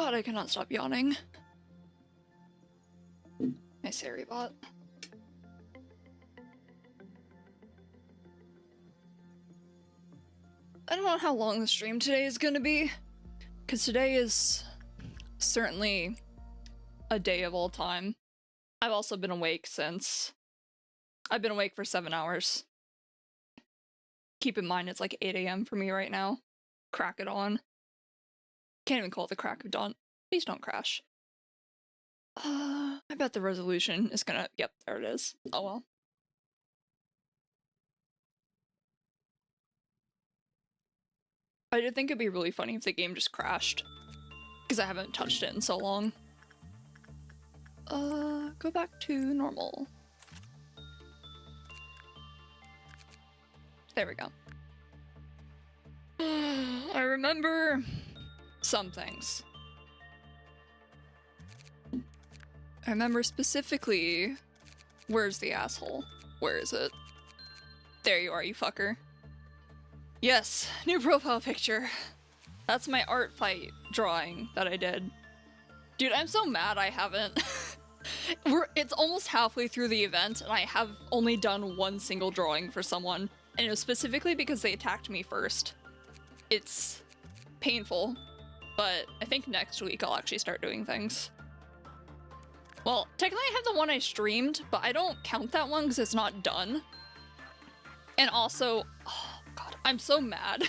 God, I cannot stop yawning. My Siri bot. I don't know how long the stream today is gonna be, because today is certainly a day of all time. I've also been awake since... I've been awake for 7 hours. Keep in mind it's like 8 AM for me right now. Crack it on. Can't even call it the crack of dawn. Please don't crash. I bet the resolution is gonna... Yep, there it is. Oh well. I did think it'd be really funny if the game just crashed. Because I haven't touched it in so long. Go back to normal. There we go. I remember some things. I remember specifically... Where's the asshole? Where is it? There you are, you fucker. Yes, new profile picture. That's my art fight drawing that I did. Dude, I'm so mad I haven't... It's almost halfway through the event and I have only done one single drawing for someone. And it was specifically because they attacked me first. It's painful, but I think next week I'll actually start doing things. Well, technically I have the one I streamed, but I don't count that one because it's not done. And also, oh god, I'm so mad.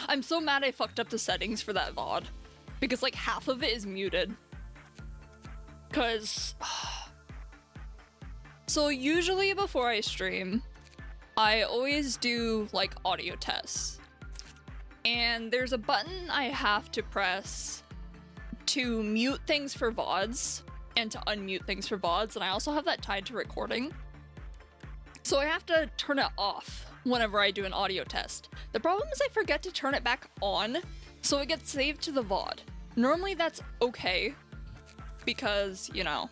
I'm so mad I fucked up the settings for that VOD. Because like half of it is muted. Cause... So usually before I stream, I always do like audio tests. And there's a button I have to press to mute things for VODs and to unmute things for VODs, and I also have that tied to recording. So I have to turn it off whenever I do an audio test. The problem is I forget to turn it back on, so it gets saved to the VOD. Normally that's okay, because, you know,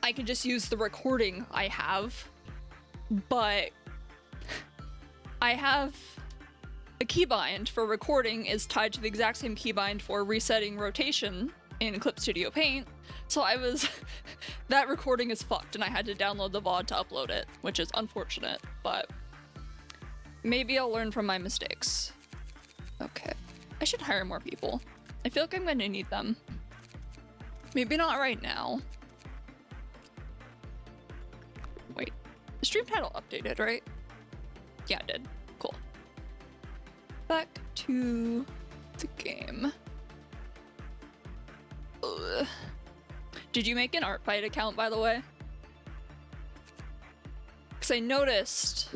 I can just use the recording I have, but I have a keybind for recording is tied to the exact same keybind for resetting rotation in Clip Studio Paint, so that recording is fucked and I had to download the VOD to upload it, which is unfortunate, but maybe I'll learn from my mistakes. Okay, I should hire more people. I feel like I'm gonna need them. Maybe not right now. Wait, the stream title updated, right? Yeah, it did. Cool. Back to the game. Ugh. Did you make an art fight account, by the way? Because I noticed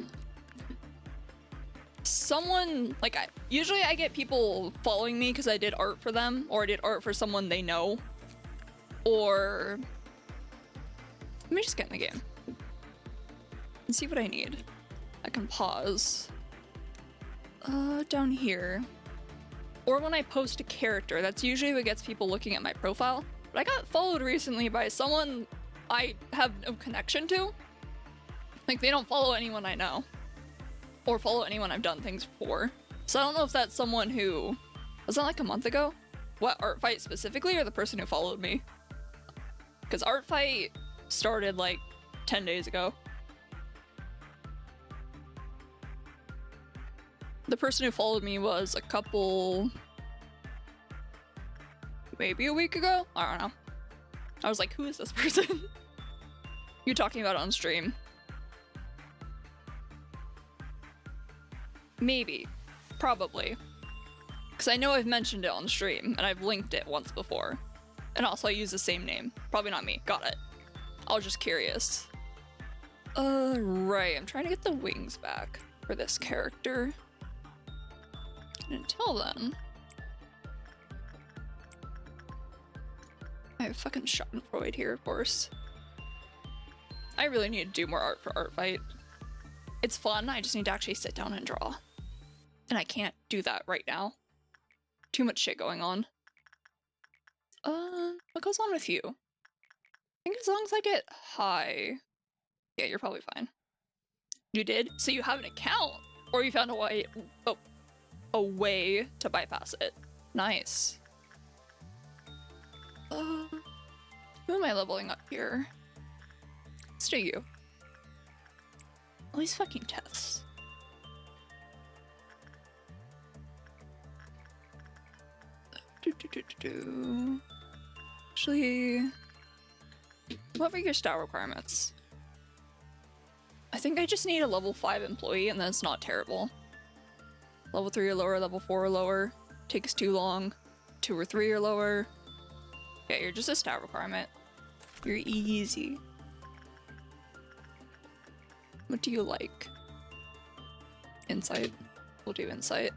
someone, like, usually I get people following me because I did art for them, or I did art for someone they know, or... Let me just get in the game and see what I need. I can pause. Down here. Or when I post a character, that's usually what gets people looking at my profile. But I got followed recently by someone I have no connection to. Like, they don't follow anyone I know. Or follow anyone I've done things for. So I don't know if that's someone who... Was that like a month ago? What, art fight specifically, or the person who followed me? Because art fight started like 10 days ago. The person who followed me was a couple... maybe a week ago? I don't know. I was like, who is this person? You're talking about it on stream. Maybe. Probably. Because I know I've mentioned it on stream, and I've linked it once before. And also I use the same name. Probably not me. Got it. I was just curious. Right. I'm trying to get the wings back for this character. And until then... I have fucking Schadenfreude here, of course. I really need to do more art for Art Fight. It's fun, I just need to actually sit down and draw. And I can't do that right now. Too much shit going on. What goes on with you? I think as long as I get high... Yeah, you're probably fine. You did? So you have an account? Or you found a way... Oh, a way to bypass it. Nice. am I leveling up here? Let's do you. All these fucking tests. Actually, what were your stat requirements? I think I just need a level 5 employee and that's not terrible. Level 3 or lower, level 4 or lower. Takes too long. 2 or 3 or lower. Yeah, you're just a stat requirement. You're easy. What do you like? Insight. We'll do insight.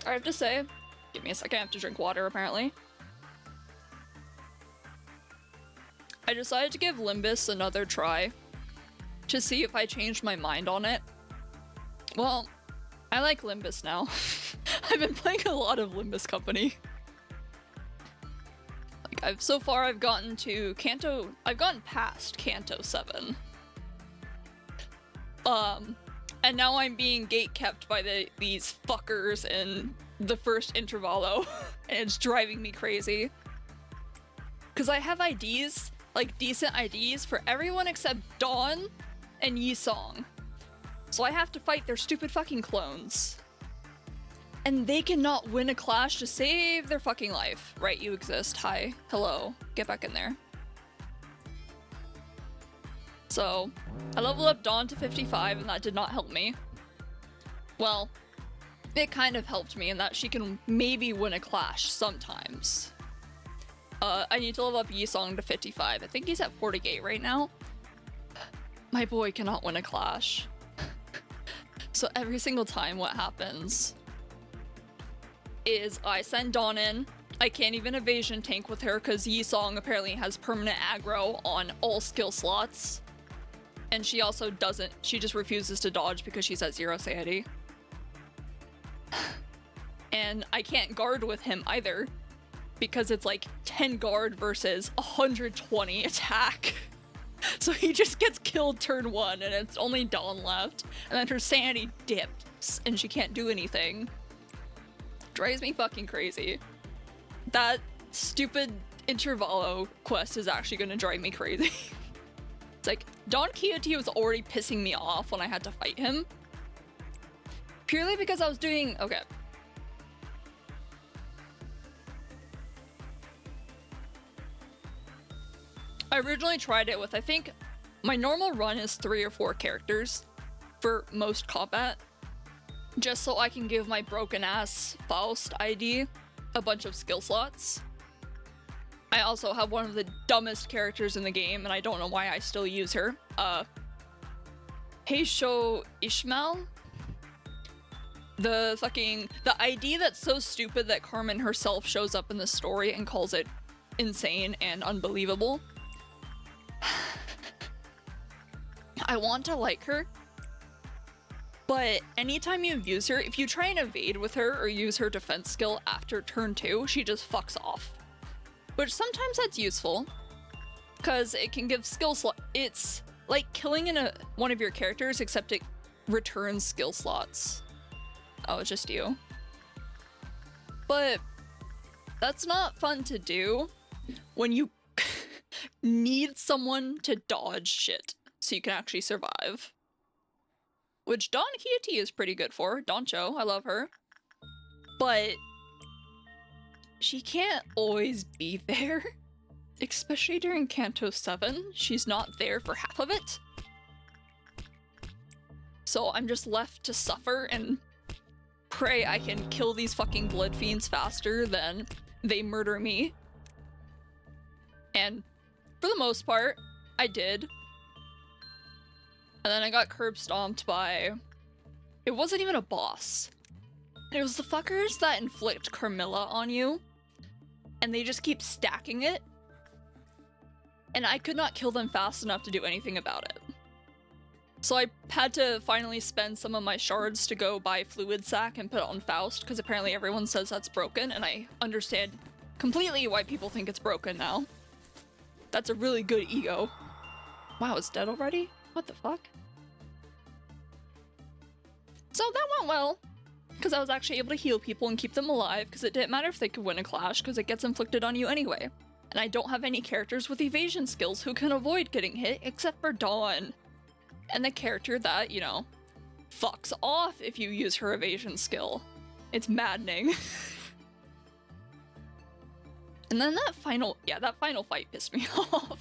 I have to say, give me a second, I have to drink water apparently. I decided to give Limbus another try to see if I changed my mind on it. Well, I like Limbus now. I've been playing a lot of Limbus Company. Like so far I've gotten to I've gotten past Kanto 7. And now I'm being gatekept by these fuckers in the first intervallo, and it's driving me crazy. Cause I have IDs, like decent IDs for everyone except Dawn and Yisong. So I have to fight their stupid fucking clones. And they cannot win a clash to save their fucking life. Right, you exist. Hi. Hello. Get back in there. So, I leveled up Dawn to 55 and that did not help me. Well, it kind of helped me in that she can maybe win a clash sometimes. I need to level up Yisong to 55. I think he's at 48 right now. My boy cannot win a clash. So every single time what happens is I send Dawn in. I can't even evasion tank with her because Yisong apparently has permanent aggro on all skill slots. And she also doesn't, she just refuses to dodge because she's at 0 sanity. And I can't guard with him either because it's like 10 guard versus 120 attack. So he just gets killed turn 1 and it's only Dawn left. And then her sanity dips and she can't do anything. Drives me fucking crazy. That stupid Intervallo quest is actually gonna drive me crazy. It's like, Don Quixote was already pissing me off when I had to fight him. Purely because I was doing... okay. I originally tried it with, I think, my normal run is 3 or 4 characters for most combat. Just so I can give my broken-ass Faust ID a bunch of skill slots. I also have one of the dumbest characters in the game, and I don't know why I still use her. Heisho Ishmael? The ID that's so stupid that Carmen herself shows up in the story and calls it insane and unbelievable. I want to like her, but anytime you use her, if you try and evade with her or use her defense skill after turn 2, she just fucks off. Which sometimes that's useful, because it can give skill slot. It's like killing one of your characters, except it returns skill slots. Oh, it's just you. But that's not fun to do when you need someone to dodge shit so you can actually survive. Which Don Quixote is pretty good for. Doncho, I love her. But she can't always be there. Especially during Kanto 7. She's not there for half of it. So I'm just left to suffer and pray I can kill these fucking blood fiends faster than they murder me. And for the most part, I did. And then I got curb stomped by... it wasn't even a boss. It was the fuckers that inflict Carmilla on you. And they just keep stacking it. And I could not kill them fast enough to do anything about it. So I had to finally spend some of my shards to go buy Fluid Sac and put it on Faust, because apparently everyone says that's broken, and I understand completely why people think it's broken now. That's a really good ego. Wow, it's dead already? What the fuck? So that went well. because I was actually able to heal people and keep them alive, because it didn't matter if they could win a clash, because it gets inflicted on you anyway. And I don't have any characters with evasion skills who can avoid getting hit, except for Dawn. And the character that, you know, fucks off if you use her evasion skill. It's maddening. And then that final fight pissed me off.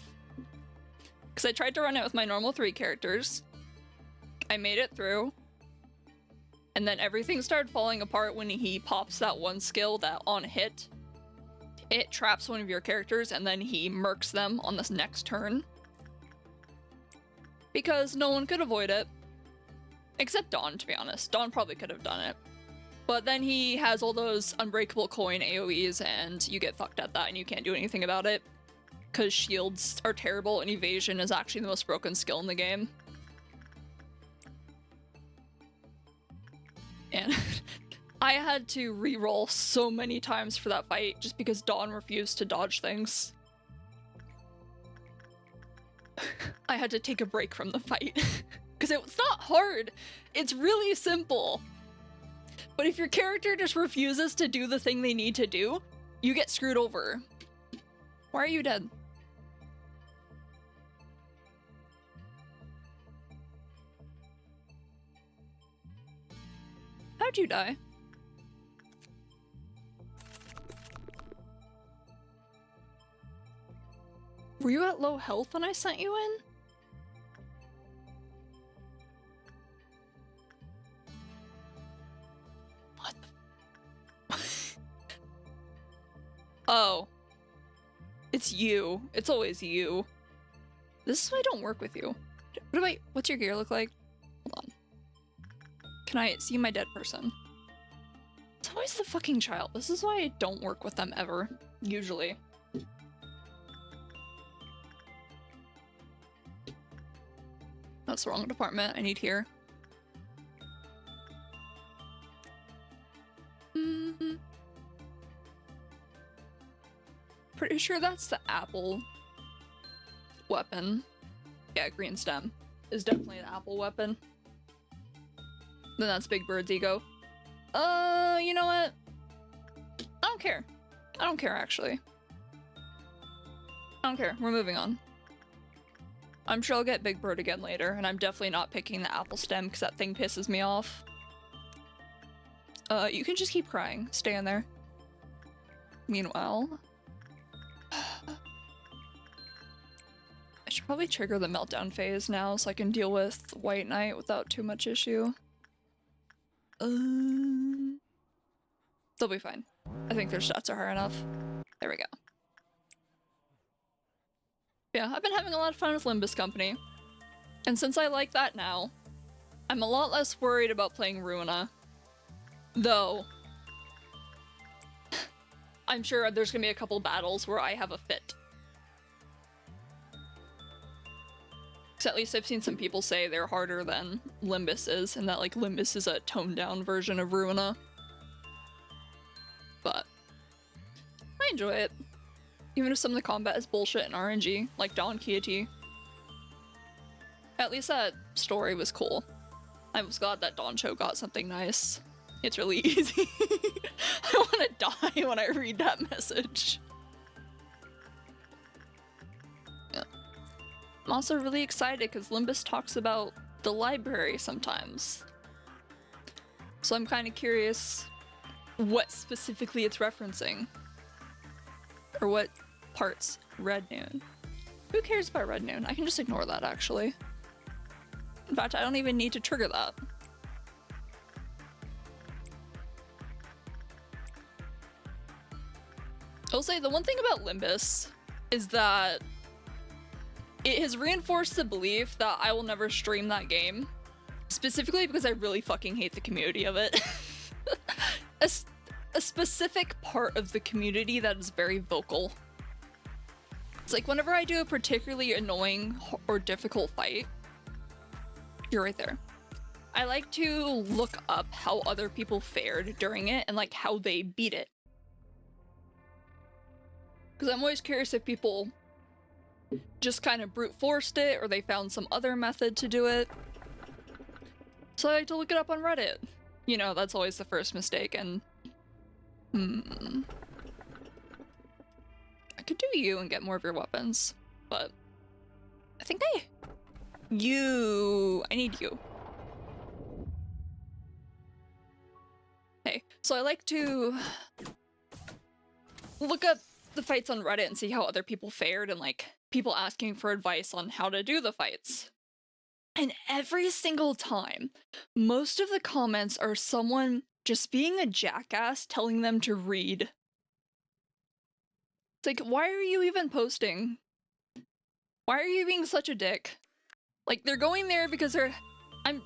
Because I tried to run it with my normal 3 characters. I made it through. And then everything started falling apart when he pops that one skill that on hit, it traps one of your characters and then he murks them on this next turn. Because no one could avoid it. Except Dawn, to be honest. Dawn probably could have done it. But then he has all those unbreakable coin AoEs and you get fucked at that and you can't do anything about it. Because shields are terrible and evasion is actually the most broken skill in the game. And I had to re-roll so many times for that fight just because Dawn refused to dodge things. I had to take a break from the fight. Because it's not hard. It's really simple. But if your character just refuses to do the thing they need to do, you get screwed over. Why are you dead? How'd you die? Were you at low health when I sent you in? What the Oh. It's you. It's always you. This is why I don't work with you. What's your gear look like? Hold on. Can I see my dead person? It's always the fucking child. This is why I don't work with them ever. Usually. That's the wrong department. I need here. Pretty sure that's the apple weapon. Yeah, green stem is definitely the apple weapon. Then that's Big Bird's ego. You know what? I don't care. I don't care, actually. I don't care. We're moving on. I'm sure I'll get Big Bird again later, and I'm definitely not picking the apple stem because that thing pisses me off. You can just keep crying. Stay in there. Meanwhile... I should probably trigger the meltdown phase now so I can deal with White Knight without too much issue. They'll be fine. I think their stats are high enough. There we go. Yeah, I've been having a lot of fun with Limbus Company. And since I like that now, I'm a lot less worried about playing Ruina. Though, I'm sure there's gonna be a couple battles where I have a fit. Because at least I've seen some people say they're harder than Limbus is, and that like Limbus is a toned down version of Ruina. But I enjoy it. Even if some of the combat is bullshit and RNG, like Don Kieti. At least that story was cool. I was glad that Don Cho got something nice. It's really easy. I want to die when I read that message. Yeah. I'm also really excited because Limbus talks about the library sometimes. So I'm kind of curious what specifically it's referencing. Or what parts. Red Noon. Who cares about Red Noon? I can just ignore that, actually. In fact, I don't even need to trigger that. I'll say the one thing about Limbus is that it has reinforced the belief that I will never stream that game. Specifically because I really fucking hate the community of it. A specific part of the community that is very vocal. It's like whenever I do a particularly annoying or difficult fight, you're right there. I like to look up how other people fared during it and like how they beat it. Because I'm always curious if people just kind of brute forced it or they found some other method to do it. So I like to look it up on Reddit. you know, that's always the first mistake, and I could do you and get more of your weapons, but I think I need you. Hey, so I like to look up the fights on Reddit and see how other people fared, and like people asking for advice on how to do the fights. And every single time, most of the comments are someone just being a jackass telling them to read. It's like, why are you even posting? Why are you being such a dick? Like, they're going there because I'm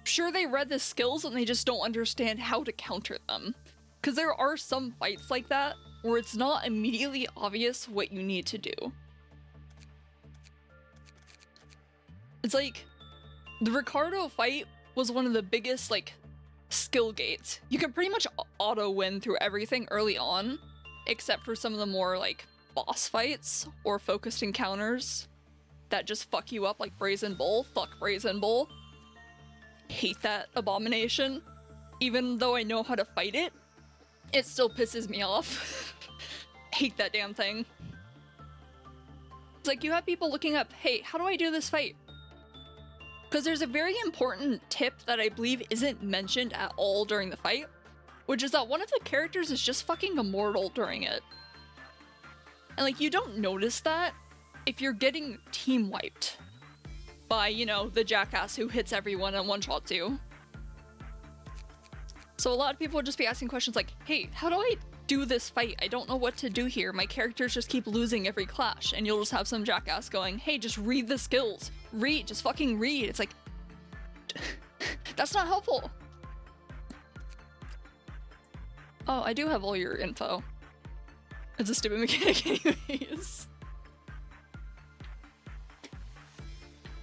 sure they read the skills and they just don't understand how to counter them. Because there are some fights like that where it's not immediately obvious what you need to do. It's like, the Ricardo fight was one of the biggest, like, skill gates. You can pretty much auto-win through everything early on, except for some of the more, like, boss fights or focused encounters that just fuck you up, like Brazen Bull. Fuck Brazen Bull. Hate that abomination. Even though I know how to fight it, it still pisses me off. Hate that damn thing. It's like, you have people looking up, hey, how do I do this fight? Because there's a very important tip that I believe isn't mentioned at all during the fight, which is that one of the characters is just fucking immortal during it. And like, you don't notice that if you're getting team wiped by, you know, the jackass who hits everyone and one-shots you. So a lot of people would just be asking questions like, hey, how do I do this fight? I don't know what to do here. My characters just keep losing every clash. And you'll just have some jackass going, hey, just read the skills. Read, just fucking read. It's like, that's not helpful. Oh, I do have all your info. It's a stupid mechanic anyways.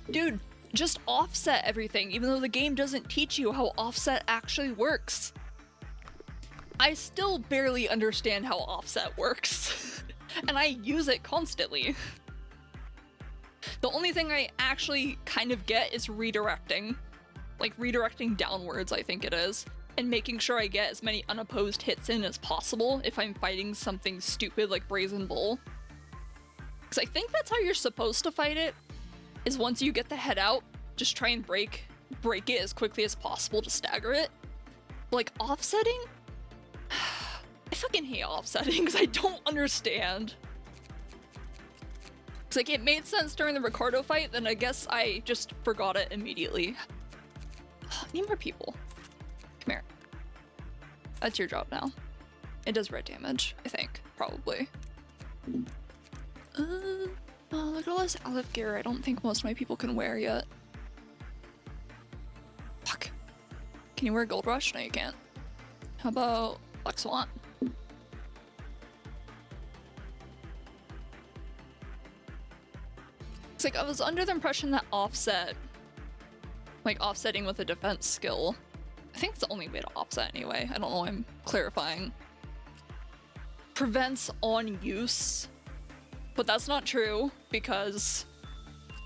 Dude, just offset everything, even though the game doesn't teach you how offset actually works. I still barely understand how offset works, and I use it constantly. The only thing I actually kind of get is redirecting. Like, redirecting downwards, I think it is, and making sure I get as many unopposed hits in as possible if I'm fighting something stupid like Brazen Bull. Because I think that's how you're supposed to fight it, is once you get the head out, just try and break it as quickly as possible to stagger it. But like, offsetting? I fucking hate offsetting because I don't understand. It's like, it made sense during the Ricardo fight, then I guess I just forgot it immediately. I need more people. Come here. That's your job now. It does red damage, I think. Probably. Oh, look at all this Aleph gear I don't think most of my people can wear yet. Fuck. Can you wear Gold Rush? No, you can't. How about Black Swan? It's like, I was under the impression that offset, like offsetting with a defense skill, I think it's the only way to offset anyway, I don't know why I'm clarifying, prevents on use, but that's not true because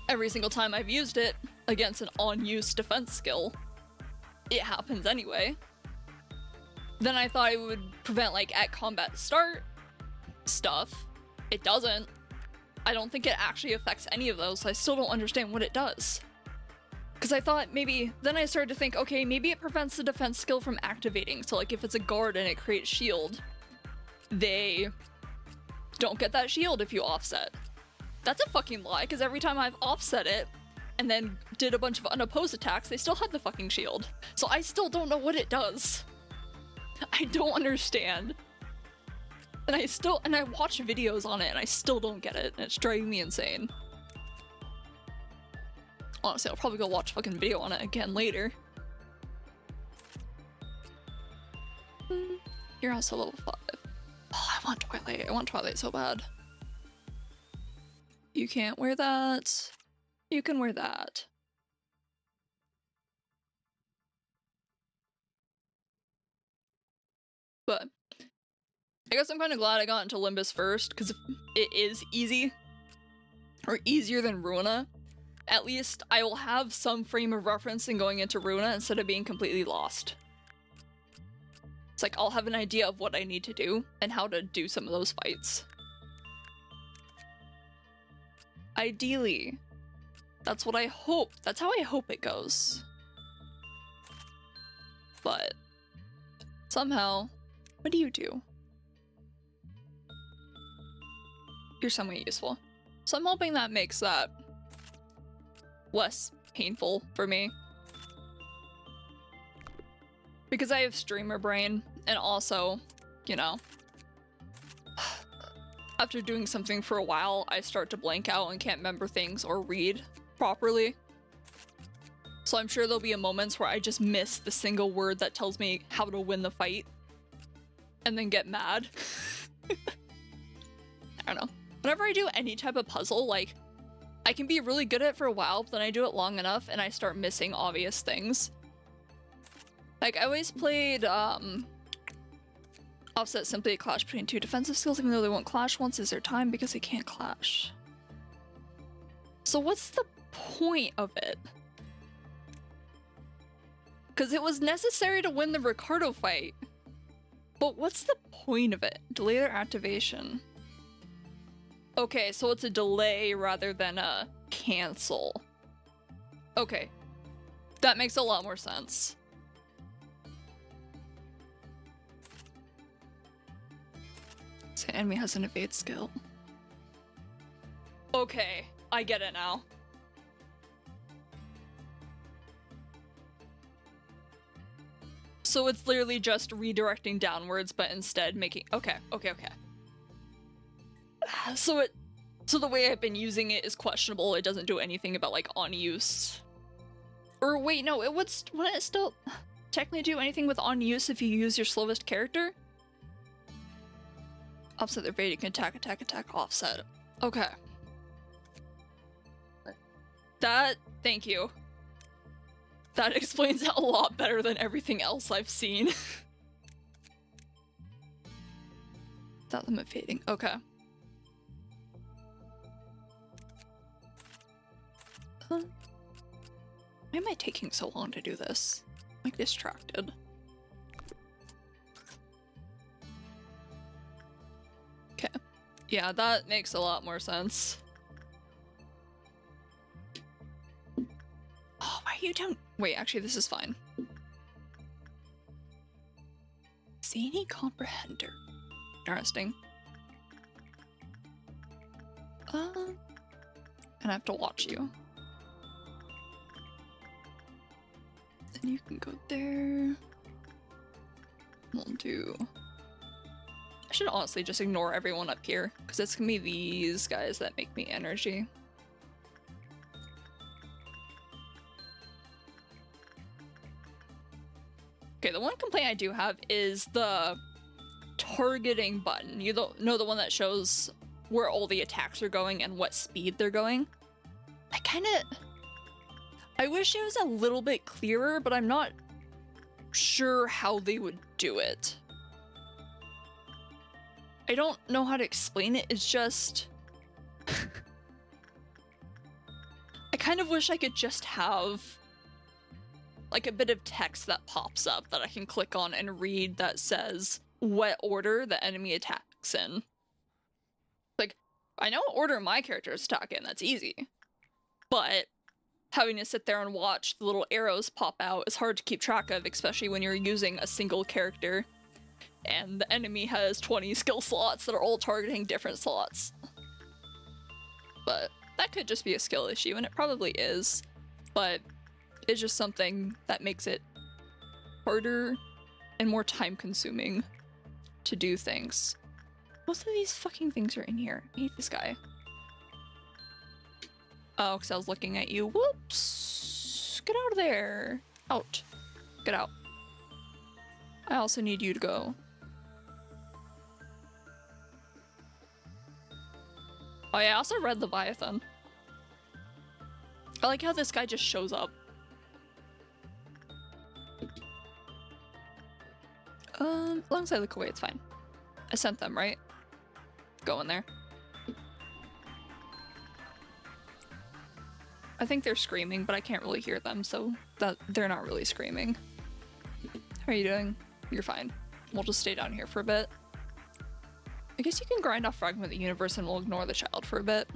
every single time I've used it against an on use defense skill, it happens anyway. Then I thought it would prevent like at combat start stuff. It doesn't. I don't think it actually affects any of those, so I still don't understand what it does. Because I thought maybe, then I started to think, okay, maybe it prevents the defense skill from activating. So like if it's a guard and it creates shield, they don't get that shield if you offset. That's a fucking lie, because every time I've offset it and then did a bunch of unopposed attacks, they still had the fucking shield. So I still don't know what it does. I don't understand. And I watch videos on it and I still don't get it, and it's driving me insane. Honestly, I'll probably go watch a fucking video on it again later. You're also level 5. Oh, I want Twilight. I want Twilight so bad. You can't wear that. You can wear that. But I guess I'm kind of glad I got into Limbus first, because it is easy, or easier than Ruina. At least I will have some frame of reference in going into Ruina instead of being completely lost. It's like I'll have an idea of what I need to do and how to do some of those fights. Ideally, that's what I hope. That's how I hope it goes. But somehow, what do you do? You're somewhat useful. So I'm hoping that makes that less painful for me. Because I have streamer brain, and also, you know, after doing something for a while, I start to blank out and can't remember things or read properly. So I'm sure there'll be moments where I just miss the single word that tells me how to win the fight, and then get mad. I don't know. Whenever I do any type of puzzle, like, I can be really good at it for a while, but then I do it long enough and I start missing obvious things. Like, I always played, Offset simply a clash between two defensive skills, even though they won't clash once is their time because they can't clash. So what's the point of it? Because it was necessary to win the Ricardo fight. But what's the point of it? Delay their activation. Okay, so it's a delay rather than a cancel. Okay. That makes a lot more sense. So enemy has an evade skill. Okay, I get it now. So it's literally just redirecting downwards, but instead making... Okay. So the way I've been using it is questionable. It doesn't do anything about, like, on use. Or wait, no, wouldn't it still technically do anything with on use if you use your slowest character? Offset their bait, you can attack, offset. Okay. Thank you. That explains it a lot better than everything else I've seen. Without limit fading, okay. Why am I taking so long to do this? I'm, like, distracted. Okay. Yeah, that makes a lot more sense. Oh, why are you down? Wait, actually, this is fine. Zany Comprehender. Interesting. And I have to watch you. Then you can go there. We'll do... I should honestly just ignore everyone up here, because it's gonna be these guys that make me energy. Okay, the one complaint I do have is the targeting button. You know, the one that shows where all the attacks are going and what speed they're going? I wish it was a little bit clearer, but I'm not sure how they would do it. I don't know how to explain it, it's just... I kind of wish I could just have like a bit of text that pops up that I can click on and read that says what order the enemy attacks in. Like, I know what order my characters attack in, that's easy. But having to sit there and watch the little arrows pop out is hard to keep track of, especially when you're using a single character and the enemy has 20 skill slots that are all targeting different slots. But that could just be a skill issue, and it probably is, but it's just something that makes it harder and more time-consuming to do things. Most of these fucking things are in here. I hate this guy. Oh, because I was looking at you. Whoops! Get out of there! Out. Get out. I also need you to go. Oh yeah, I also read Leviathan. I like how this guy just shows up. As long as I look away, it's fine. I sent them, right? Go in there. I think they're screaming, but I can't really hear them, so that they're not really screaming. How are you doing? You're fine. We'll just stay down here for a bit. I guess you can grind off Fragment of the Universe and we'll ignore the child for a bit.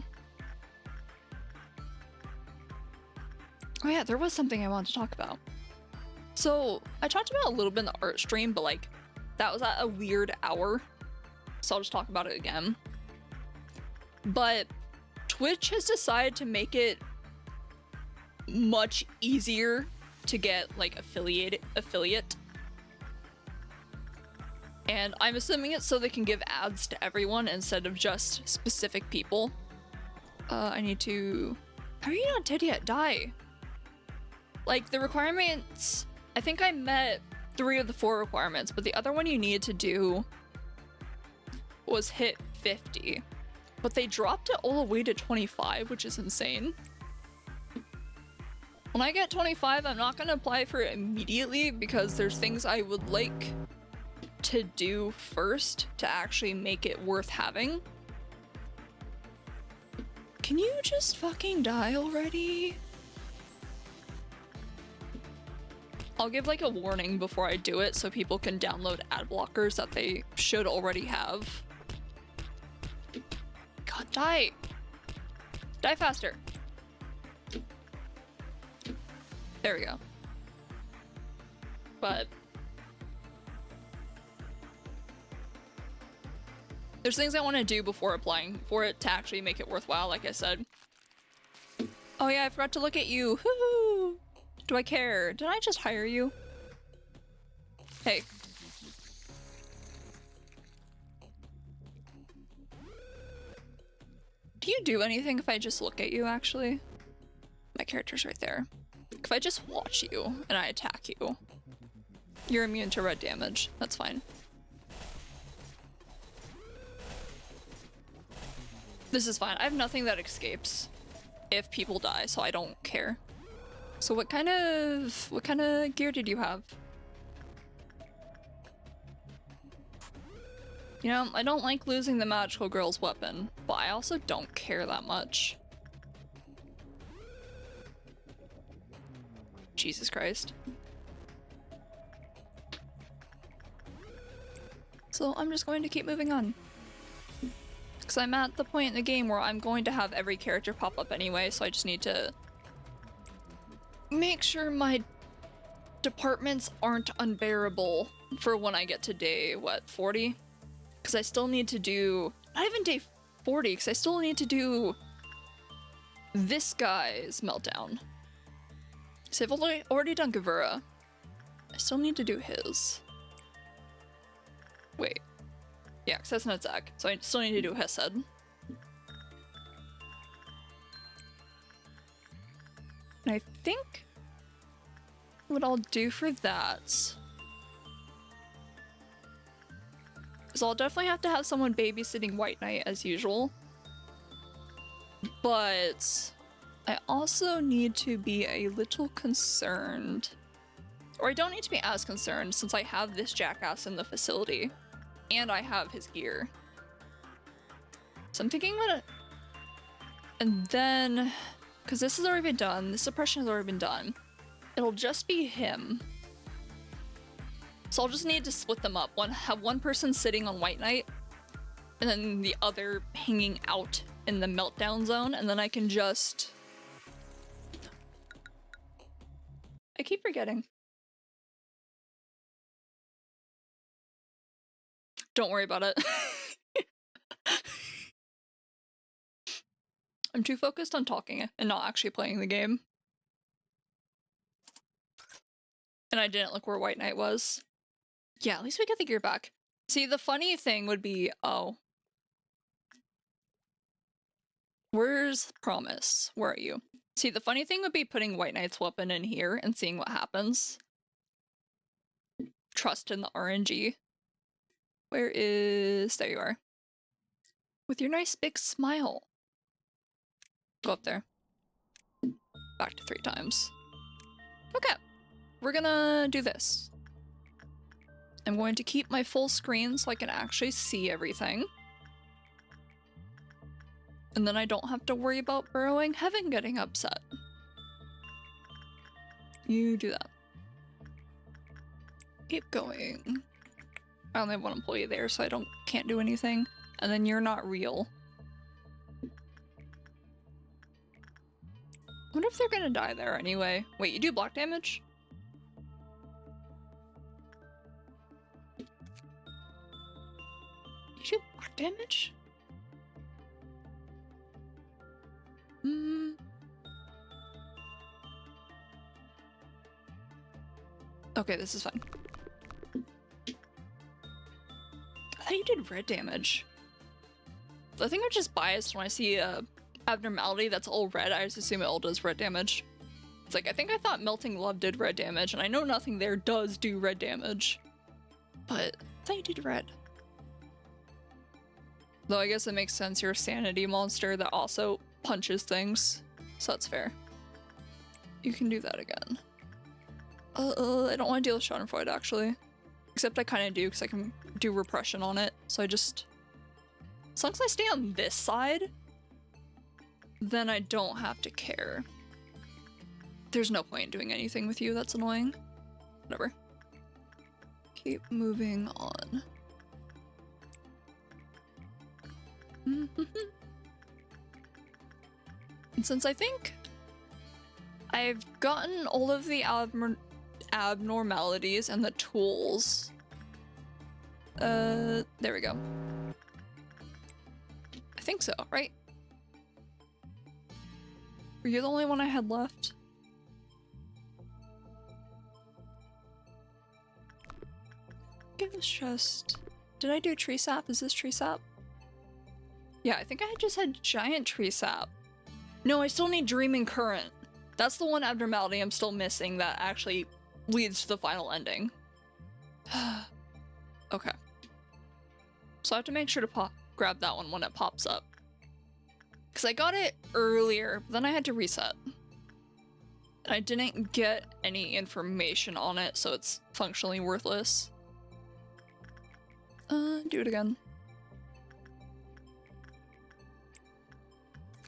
Oh yeah, there was something I wanted to talk about. So, I talked about it a little bit in the art stream, but like, that was at a weird hour. So I'll just talk about it again. But Twitch has decided to make it much easier to get like affiliate. And I'm assuming it's so they can give ads to everyone instead of just specific people. I need to... How are you not dead yet? Die. Like, the requirements... I think I met 3 of the 4 requirements, but the other one you needed to do was hit 50. But they dropped it all the way to 25, which is insane. When I get 25, I'm not gonna apply for it immediately because there's things I would like to do first to actually make it worth having. Can you just fucking die already? I'll give like a warning before I do it so people can download ad blockers that they should already have. God, die! Die faster! There we go. But there's things I want to do before applying for it to actually make it worthwhile, like I said. Oh yeah, I forgot to look at you. Hoo-hoo! Do I care? Did I just hire you? Hey. Do you do anything if I just look at you, actually? My character's right there. If I just watch you and I attack you, you're immune to red damage. That's fine. This is fine. I have nothing that escapes if people die, so I don't care. So what kind of gear did you have? You know, I don't like losing the magical girl's weapon, but I also don't care that much. Jesus Christ. So I'm just going to keep moving on. Because I'm at the point in the game where I'm going to have every character pop up anyway, so I just need to make sure my departments aren't unbearable for when I get to day, what, 40? Because I still need to do, not even day 40, because I still need to do this guy's meltdown. So I've already done Gavura. I still need to do his. Wait. Yeah, because that's not Zach, so I still need to do Hesed. And I think what I'll do for that is I'll definitely have to have someone babysitting White Knight as usual. But I also need to be a little concerned. Or I don't need to be as concerned since I have this jackass in the facility. And I have his gear. So I'm thinking about it. And then, because this has already been done, this suppression has already been done, it'll just be him. So I'll just need to split them up. Have one person sitting on White Knight, and then the other hanging out in the meltdown zone, and then I can just... I keep forgetting. Don't worry about it. I'm too focused on talking and not actually playing the game. And I didn't look where White Knight was. Yeah, at least we get the gear back. See, the funny thing would be, oh. Where's Promise? Where are you? See, the funny thing would be putting White Knight's weapon in here and seeing what happens. Trust in the RNG. Where is... There you are. With your nice big smile. Go up there. Back to 3 times. Okay. We're gonna do this. I'm going to keep my full screen so I can actually see everything. And then I don't have to worry about Burrowing Heaven getting upset. You do that. Keep going. I only have one employee there, so I can't do anything. And then you're not real. I wonder if they're gonna die there anyway. Wait, you do block damage? You do block damage? Okay, this is fine. I thought you did red damage. I think I'm just biased when I see a abnormality that's all red. I just assume it all does red damage. It's like, I think I thought Melting Love did red damage, and I know nothing there does do red damage. But I thought you did red. Though I guess it makes sense, you're a sanity monster that also punches things. So that's fair. You can do that again. I don't want to deal with Schadenfreude, actually. Except I kind of do, because I can do repression on it. So I just... As long as I stay on this side, then I don't have to care. There's no point in doing anything with you, that's annoying. Whatever. Keep moving on. And since I think I've gotten all of the abnormalities and the tools, there we go. I think so, right? Were you the only one I had left? Give this chest. Did I do tree sap? Is this tree sap? Yeah, I think I just had giant tree sap. No, I still need dreaming current. That's the one abnormality I'm still missing that actually leads to the final ending. Okay. So I have to make sure to grab that one when it pops up. Because I got it earlier, but then I had to reset. And I didn't get any information on it, so it's functionally worthless. Do it again.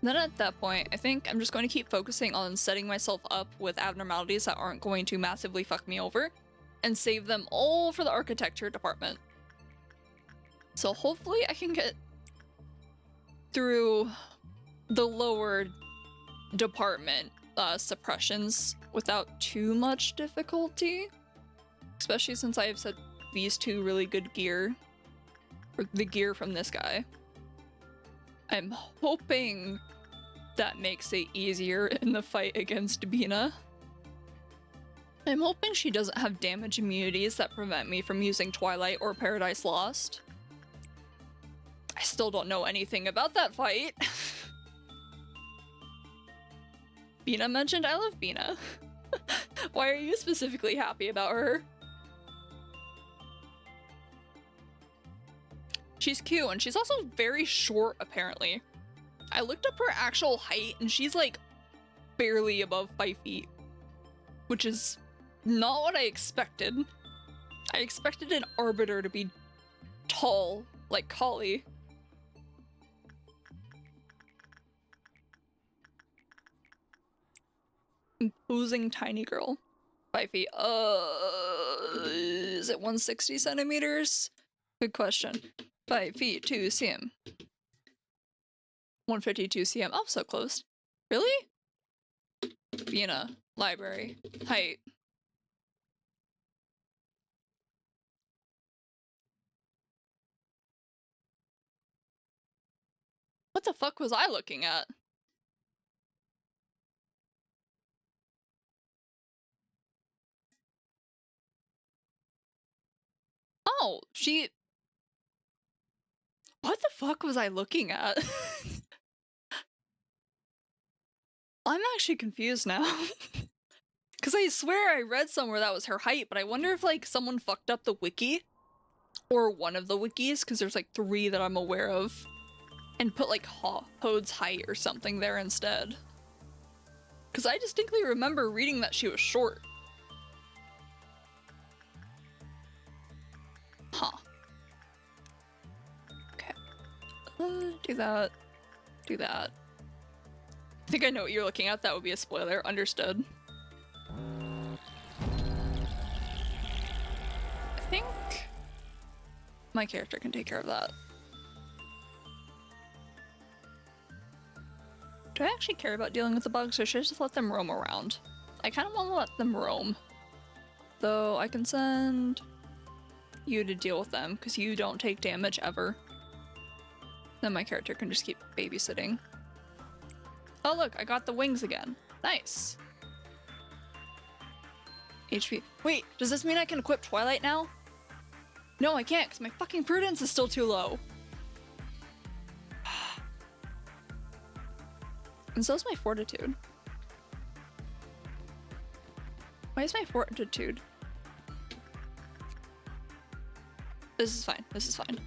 Then at that point, I think I'm just going to keep focusing on setting myself up with abnormalities that aren't going to massively fuck me over, and save them all for the architecture department. So hopefully I can get through the lower department suppressions without too much difficulty. Especially since I have set these two really good gear. Or the gear from this guy. I'm hoping that makes it easier in the fight against Bina. I'm hoping she doesn't have damage immunities that prevent me from using Twilight or Paradise Lost. I still don't know anything about that fight. Bina mentioned I love Bina. Why are you specifically happy about her? She's cute, and she's also very short, apparently. I looked up her actual height, and she's like barely above 5 feet. Which is not what I expected. I expected an Arbiter to be tall, like Kali. Imposing tiny girl. 5 feet. Is it 160 centimeters? Good question. 5 feet, 2 cm. 152 cm. Oh, so close. Really? Vienna. Library. Height. What the fuck was I looking at? Oh, she... What the fuck was I looking at? I'm actually confused now. Because I swear I read somewhere that was her height, but I wonder if, like, someone fucked up the wiki? Or one of the wikis, because there's, like, 3 that I'm aware of. And put, like, Hode's height or something there instead. Because I distinctly remember reading that she was short. Huh. Okay. Do that. Do that. I think I know what you're looking at. That would be a spoiler. Understood. I think My character can take care of that. Do I actually care about dealing with the bugs, or should I just let them roam around? I kind of want to let them roam. Though I can send you to deal with them, because you don't take damage ever. Then my character can just keep babysitting. Oh look, I got the wings again. Nice. HP. Wait, does this mean I can equip Twilight now? No, I can't, because my fucking prudence is still too low. And so is my fortitude. Why is my fortitude? This is fine. This is fine.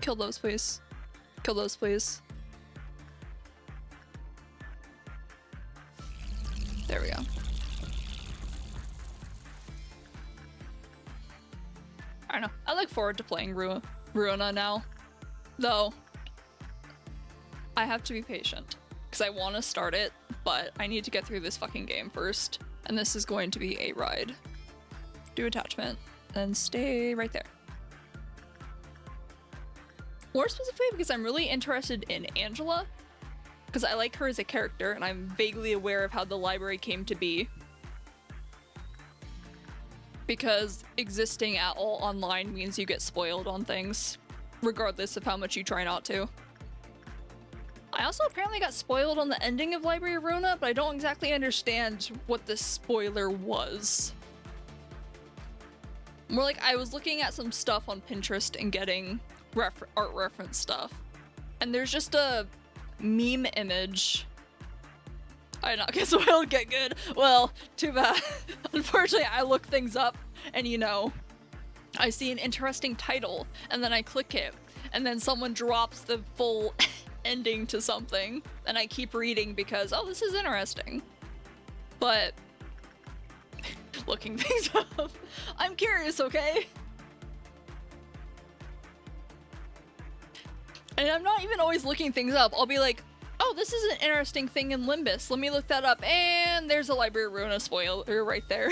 Kill those, please. Kill those, please. There we go. I don't know. I look forward to playing Ruina now. Though, I have to be patient. Because I want to start it, but I need to get through this fucking game first. And this is going to be a ride. Do attachment, and stay right there. More specifically because I'm really interested in Angela. Because I like her as a character, and I'm vaguely aware of how the library came to be. Because existing at all online means you get spoiled on things, regardless of how much you try not to. I also apparently got spoiled on the ending of Library of Ruina, but I don't exactly understand what the spoiler was. More like I was looking at some stuff on Pinterest and getting art reference stuff. And there's just a meme image. I not get spoiled, get good. Well, too bad. Unfortunately, I look things up and you know, I see an interesting title and then I click it and then someone drops the full ending to something and I keep reading because, oh, this is interesting. But looking things up, I'm curious, okay? And I'm not even always looking things up. I'll be like, oh, this is an interesting thing in Limbus. Let me look that up. And there's a Library of Ruina spoiler right there.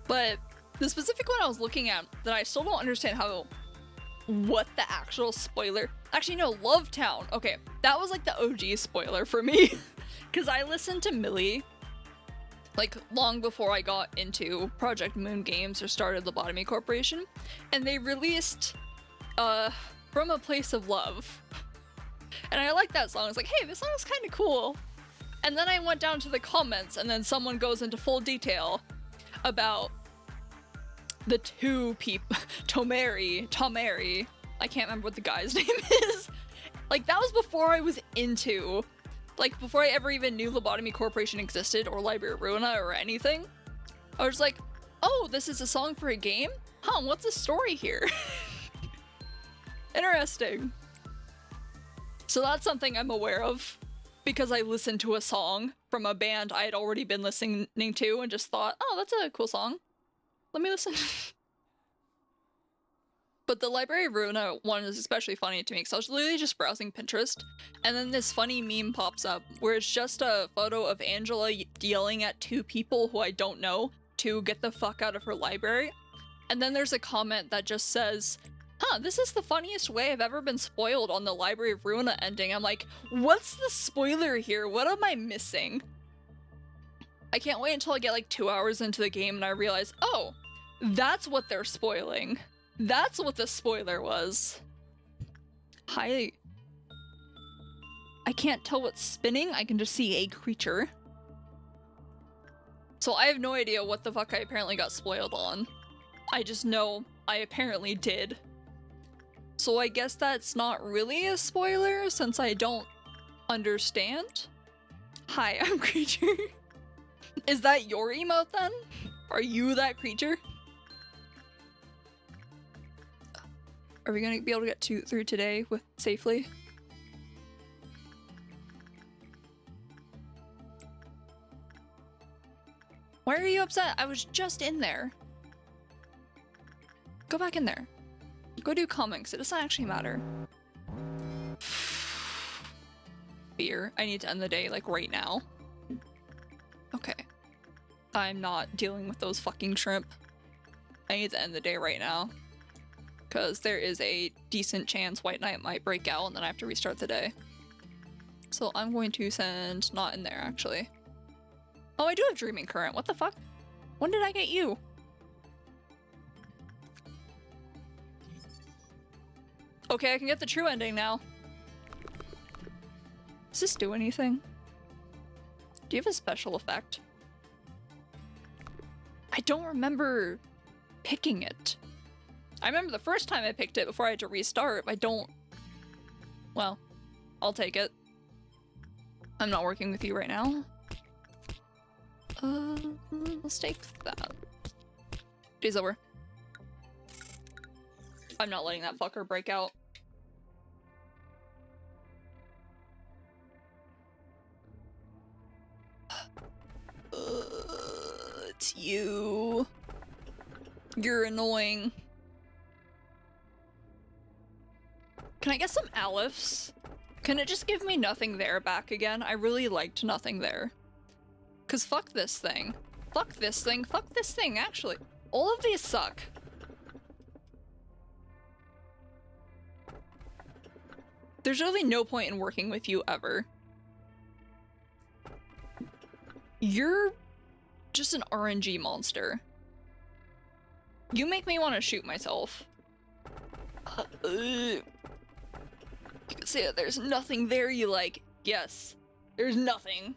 But the specific one I was looking at that I still don't understand what the actual spoiler. Actually, no, Love Town. Okay, that was like the OG spoiler for me. Because I listened to Millie like long before I got into Project Moon Games or started Lobotomy Corporation. And they released From a Place of Love. And I liked that song. I was like, hey, this song is kind of cool. And then I went down to the comments and then someone goes into full detail about the two people, Tomari, I can't remember what the guy's name is. Like, that was before I was into, like, before I ever even knew Lobotomy Corporation existed or Library of Ruina or anything. I was like, oh, this is a song for a game? Huh, what's the story here? Interesting. So that's something I'm aware of because I listened to a song from a band I had already been listening to and just thought, oh, that's a cool song. Let me listen. But the Library of Ruina one is especially funny to me because I was literally just browsing Pinterest and then this funny meme pops up where it's just a photo of Angela yelling at two people who I don't know to get the fuck out of her library. And then there's a comment that just says, huh, this is the funniest way I've ever been spoiled on the Library of Ruina ending. I'm like, what's the spoiler here? What am I missing? I can't wait until I get like 2 hours into the game and I realize, oh, that's what they're spoiling. That's what the spoiler was. Hi. I can't tell what's spinning. I can just see a creature. So I have no idea what the fuck I apparently got spoiled on. I just know I apparently did. So I guess that's not really a spoiler since I don't understand. Hi, I'm creature. Is that your emote then? Are you that creature? Are we gonna be able to get through today safely? Why are you upset? I was just in there. Go back in there. Go do comics. It doesn't actually matter. Fear. I need to end the day like right now. Okay. I'm not dealing with those fucking shrimp. I need to end the day right now. Because there is a decent chance White Knight might break out and then I have to restart the day. So I'm going to send not in there, actually. Oh, I do have Dreaming Current. What the fuck? When did I get you? Okay, I can get the true ending now. Does this do anything? Do you have a special effect? I don't remember picking it. I remember the first time I picked it before I had to restart. I don't... Well, I'll take it. I'm not working with you right now. Let's take that. Day's over. I'm not letting that fucker break out. It's you. You're annoying. Can I get some Aleph? Can it just give me Nothing There back again? I really liked Nothing There. Cause fuck this thing. Fuck this thing. Fuck this thing, actually. All of these suck. There's really no point in working with you ever. You're just an RNG monster. You make me want to shoot myself. You can say that there's nothing there you like. Yes, there's nothing.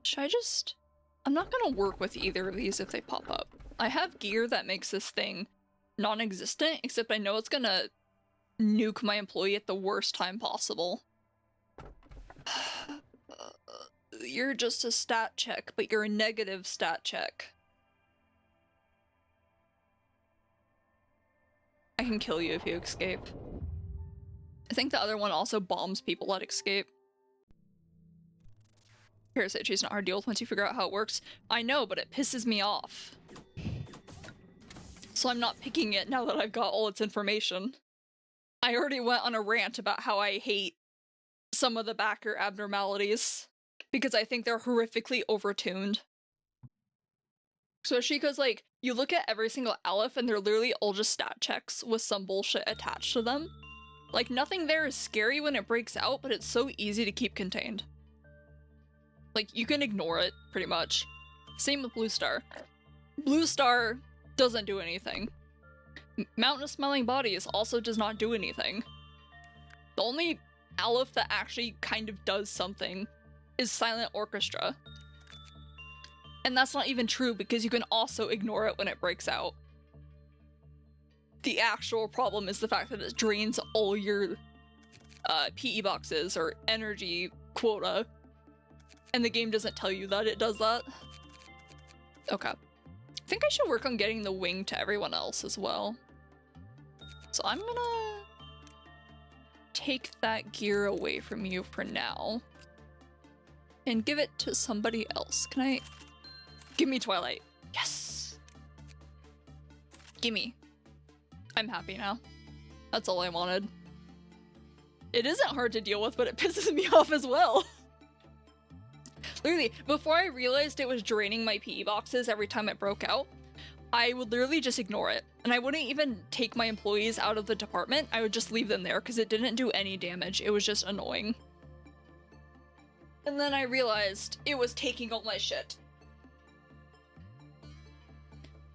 Should I just... I'm not gonna work with either of these if they pop up. I have gear that makes this thing non-existent, except I know it's gonna nuke my employee at the worst time possible. You're just a stat check, but you're a negative stat check. I can kill you if you escape. I think the other one also bombs people at escape. Parasite Cheese not hard to deal with once you figure out how it works. I know, but it pisses me off. So I'm not picking it now that I've got all its information. I already went on a rant about how I hate some of the backer abnormalities because I think they're horrifically overtuned. Especially because, like, you look at every single Aleph and they're literally all just stat checks with some bullshit attached to them. Like, Nothing There is scary when it breaks out, but it's so easy to keep contained. Like, you can ignore it, pretty much. Same with Blue Star. Blue Star doesn't do anything. Mountain of Smelling Bodies also does not do anything. The only Aleph that actually kind of does something is Silent Orchestra. And that's not even true because you can also ignore it when it breaks out. The actual problem is the fact that it drains all your PE boxes or energy quota. And the game doesn't tell you that it does that. Okay. I think I should work on getting the wing to everyone else as well. So I'm gonna take that gear away from you for now. And give it to somebody else. Can I... Give me Twilight. Yes! Gimme. I'm happy now. That's all I wanted. It isn't hard to deal with, but it pisses me off as well. Literally, before I realized it was draining my PE boxes every time it broke out, I would literally just ignore it. And I wouldn't even take my employees out of the department. I would just leave them there because it didn't do any damage. It was just annoying. And then I realized it was taking all my shit.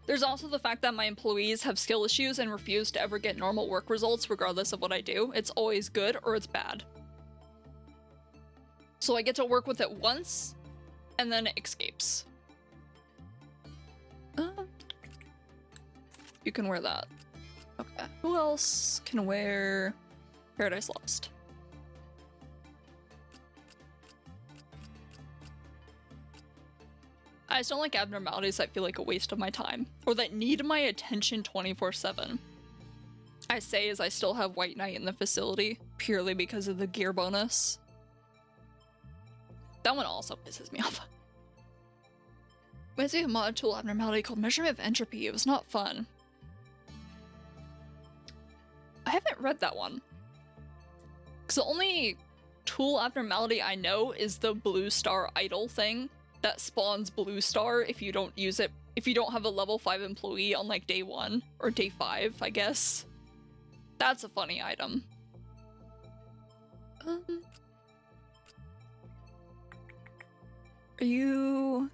There's also the fact that my employees have skill issues and refuse to ever get normal work results regardless of what I do. It's always good or it's bad. So I get to work with it once, and then it escapes. You can wear that. Okay. Who else can wear Paradise Lost? I just don't like abnormalities that feel like a waste of my time, or that need my attention 24/7. I say as I still have White Knight in the facility, purely because of the gear bonus. That one also pisses me off. Reminds me of a mod tool abnormality called Measurement of Entropy. It was not fun. I haven't read that one. Because the only tool abnormality I know is the blue star idle thing that spawns blue star if you don't use it, if you don't have a level 5 employee on like day 1 or day 5, I guess. That's a funny item. You're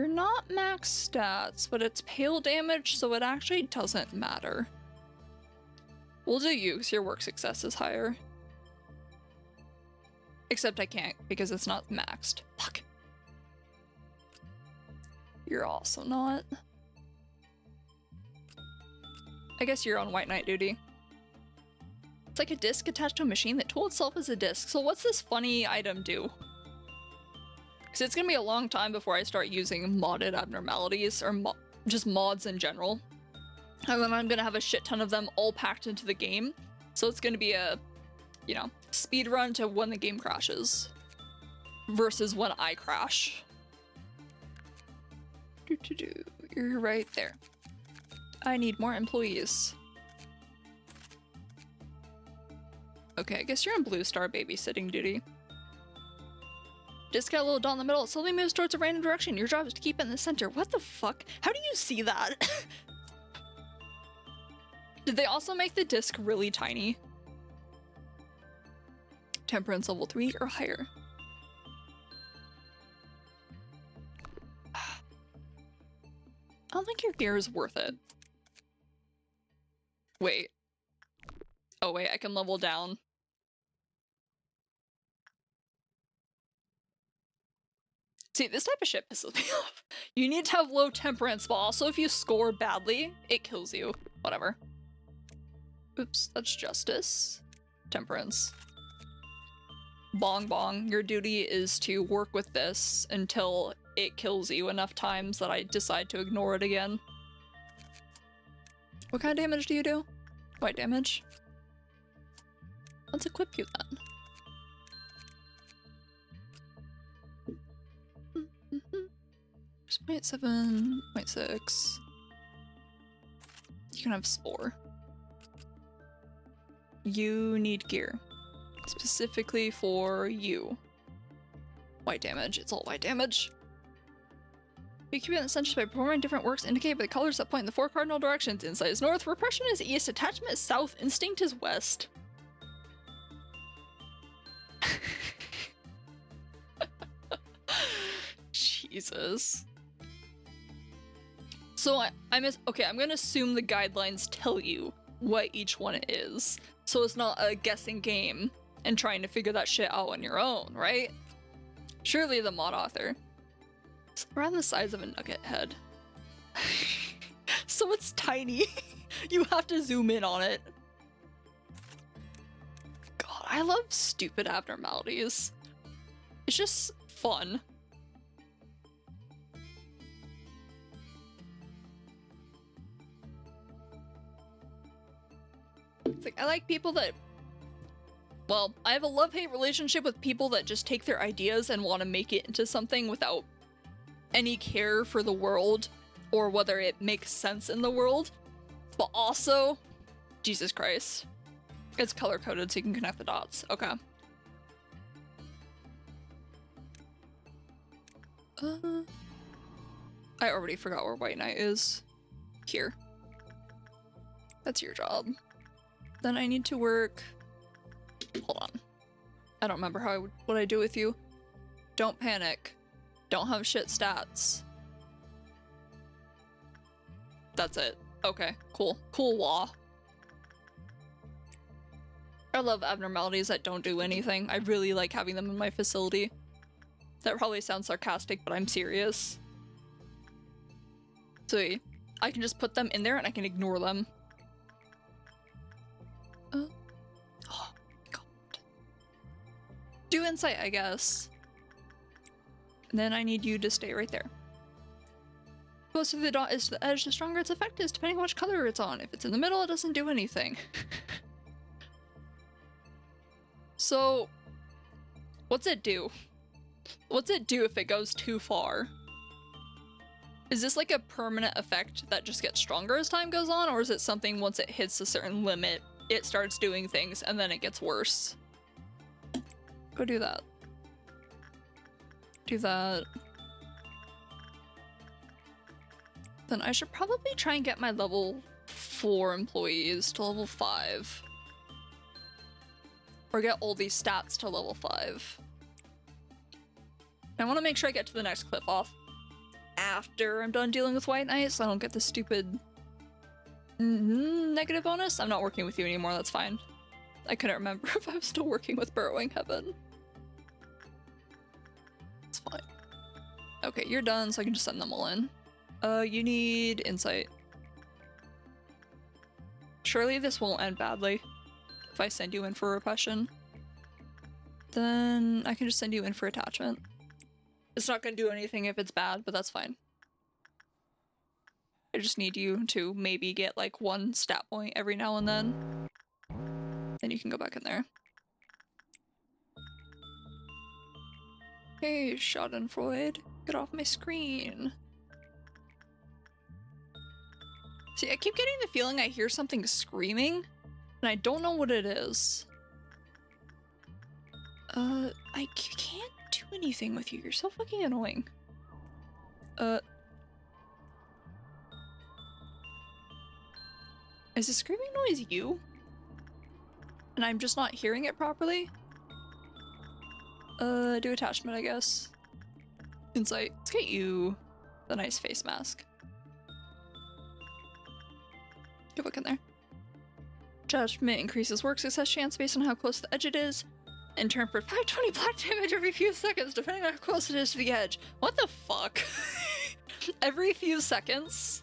not max stats, but it's pale damage, so it actually doesn't matter. We'll do you, because your work success is higher. Except I can't, because it's not maxed. Fuck. You're also not. I guess you're on White Knight duty. It's like a disc attached to a machine. That tool itself is a disc. So what's this funny item do? Because it's gonna be a long time before I start using modded abnormalities, or just mods in general. And then I'm gonna have a shit ton of them all packed into the game. So it's gonna be a, you know, speed run to when the game crashes. Versus when I crash. You're right there. I need more employees. Okay, I guess you're on Blue Star babysitting duty. Just got a little dot in the middle. It slowly moves towards a random direction. Your job is to keep it in the center. What the fuck? How do you see that? Did they also make the disc really tiny? Temperance level 3 or higher. I don't think your gear is worth it. Wait. Oh wait, I can level down. See, this type of shit pisses me off. You need to have low temperance, but also if you score badly, it kills you. Whatever. Oops, that's justice. Temperance. Bong bong, your duty is to work with this until it kills you enough times that I decide to ignore it again. What kind of damage do you do? White damage? Let's equip you then. 0.7, 0.6. You can have Spore. You need gear. Specifically for you. White damage. It's all white damage. You keep it in the center by performing different works indicated by the colors that point in the 4 cardinal directions. Insight is north, repression is east, attachment is south, instinct is west. Jesus. So okay, I'm gonna assume the guidelines tell you what each one is. So it's not a guessing game and trying to figure that shit out on your own, right? Surely the mod author. It's around the size of a nugget head. So it's tiny. You have to zoom in on it. God, I love stupid abnormalities. It's just fun. It's like, I like people that, well, I have a love-hate relationship with people that just take their ideas and want to make it into something without any care for the world or whether it makes sense in the world. But also, Jesus Christ. It's color-coded so you can connect the dots. Okay. I already forgot where White Knight is. Here. That's your job. Then I need to work... Hold on. I don't remember what I do with you. Don't panic. Don't have shit stats. That's it. Okay, cool. Cool law. I love abnormalities that don't do anything. I really like having them in my facility. That probably sounds sarcastic, but I'm serious. So I can just put them in there and I can ignore them. Oh, God. Do insight, I guess. And then I need you to stay right there. Closer the dot is to the edge, the stronger its effect is, depending on which color it's on. If it's in the middle, it doesn't do anything. So, what's it do? What's it do if it goes too far? Is this like a permanent effect that just gets stronger as time goes on, or is it something once it hits a certain limit, it starts doing things and then it gets worse? Go do that. Do that. Then I should probably try and get my level 4 employees to level 5. Or get all these stats to level 5. I want to make sure I get to the next clip off after I'm done dealing with White Knight so I don't get the stupid negative bonus. I'm not working with you anymore, that's fine. I couldn't remember if I was still working with Burrowing Heaven. It's fine. Okay, you're done, so I can just send them all in. You need insight. Surely this won't end badly if I send you in for repression. Then I can just send you in for attachment. It's not gonna do anything if it's bad, but that's fine. I just need you to maybe get like 1 stat point every now and then. Then you can go back in there. Hey, Schadenfreude, get off my screen. See, I keep getting the feeling I hear something screaming, and I don't know what it is. I can't do anything with you. You're so fucking annoying. Is the screaming noise you? And I'm just not hearing it properly? Do attachment, I guess. Insight. Let's get you the nice face mask. Go back in there. Judgment increases work success chance based on how close to the edge it is. In turn for 520 black damage every few seconds, depending on how close it is to the edge. What the fuck? Every few seconds?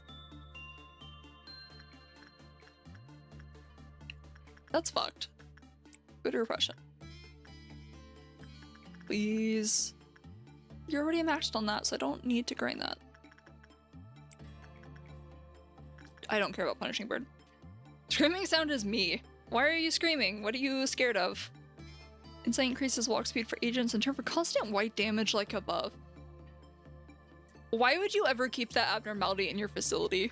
That's fucked. Go to repression. Please. You're already maxed on that, so I don't need to grind that. I don't care about punishing bird. Screaming sound is me. Why are you screaming? What are you scared of? Insight increases walk speed for agents in turn for constant white damage like above. Why would you ever keep that abnormality in your facility?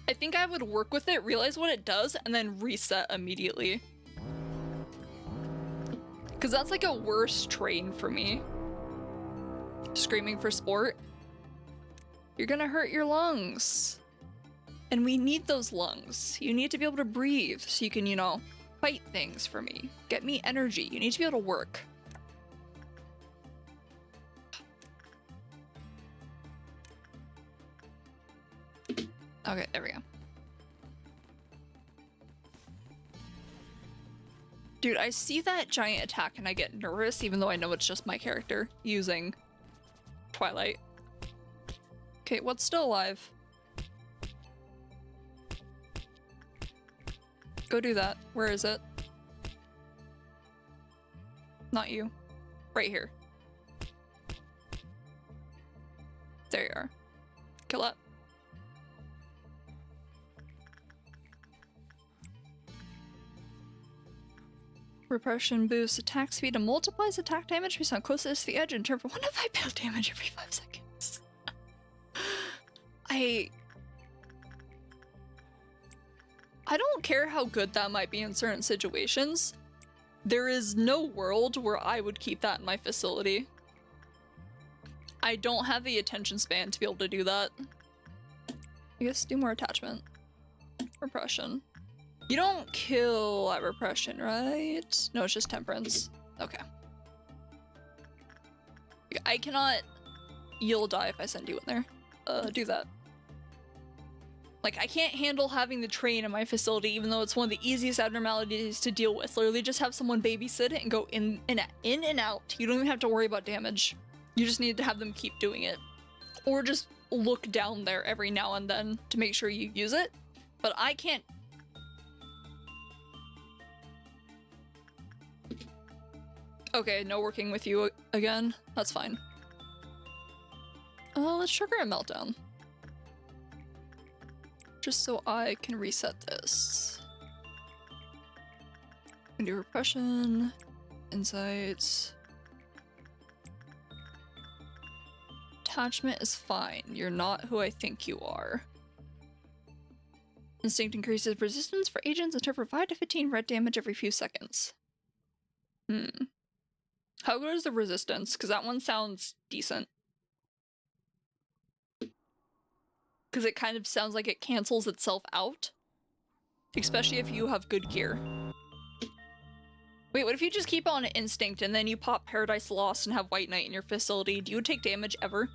I think I would work with it, realize what it does, and then reset immediately. Because that's like a worse train for me. Screaming for sport. You're gonna hurt your lungs. And we need those lungs. You need to be able to breathe so you can, you know, fight things for me. Get me energy. You need to be able to work. Okay, there we go. Dude, I see that giant attack and I get nervous even though I know it's just my character using Twilight. Okay, what's still alive? Go do that. Where is it? Not you. Right here. There you are. Kill it. Repression boosts attack speed and multiplies attack damage based on closest to the edge in turn for 1 to 5 build damage every 5 seconds. I don't care how good that might be in certain situations. There is no world where I would keep that in my facility. I don't have the attention span to be able to do that. I guess do more attachment. Repression. You don't kill at repression, right? No, it's just temperance. Okay. I cannot... You'll die if I send you in there. Do that. Like, I can't handle having the train in my facility, even though it's one of the easiest abnormalities to deal with. Literally just have someone babysit it and go in and out. You don't even have to worry about damage. You just need to have them keep doing it. Or just look down there every now and then to make sure you use it. But I can't... Okay, no working with you again. That's fine. Let's trigger a meltdown. Just so I can reset this. Do repression, insights. Attachment is fine. You're not who I think you are. Instinct increases resistance for agents and turn for 5 to 15 red damage every few seconds. How good is the resistance? Because that one sounds decent. Because it kind of sounds like it cancels itself out. Especially if you have good gear. Wait, what if you just keep on Instinct and then you pop Paradise Lost and have White Knight in your facility? Do you take damage ever?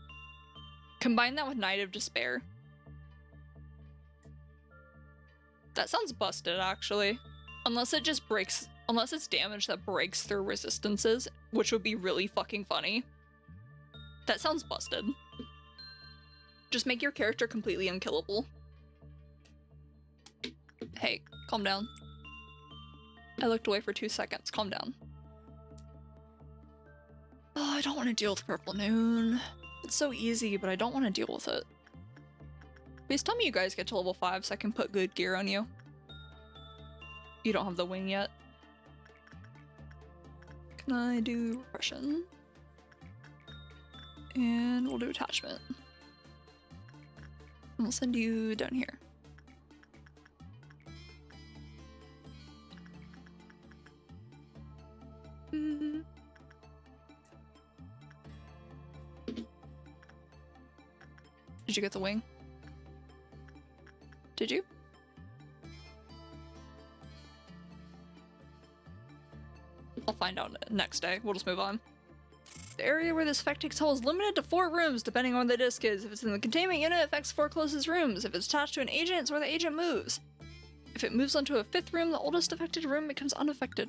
Combine that with Night of Despair. That sounds busted, actually. Unless it just breaks... Unless it's damage that breaks through resistances, which would be really fucking funny. That sounds busted. Just make your character completely unkillable. Hey, calm down. I looked away for 2 seconds. Calm down. Oh, I don't want to deal with Purple Noon. It's so easy, but I don't want to deal with it. Please tell me you guys get to level 5 so I can put good gear on you. You don't have the wing yet. Can I do repression? And we'll do attachment. And we'll send you down here. Did you get the wing? Did you? I'll find out next day. We'll just move on. The area where this effect takes hold is limited to 4 rooms, depending on where the disc is. If it's in the containment unit, it affects 4 closest rooms. If it's attached to an agent, it's where the agent moves. If it moves onto a 5th room, the oldest affected room becomes unaffected.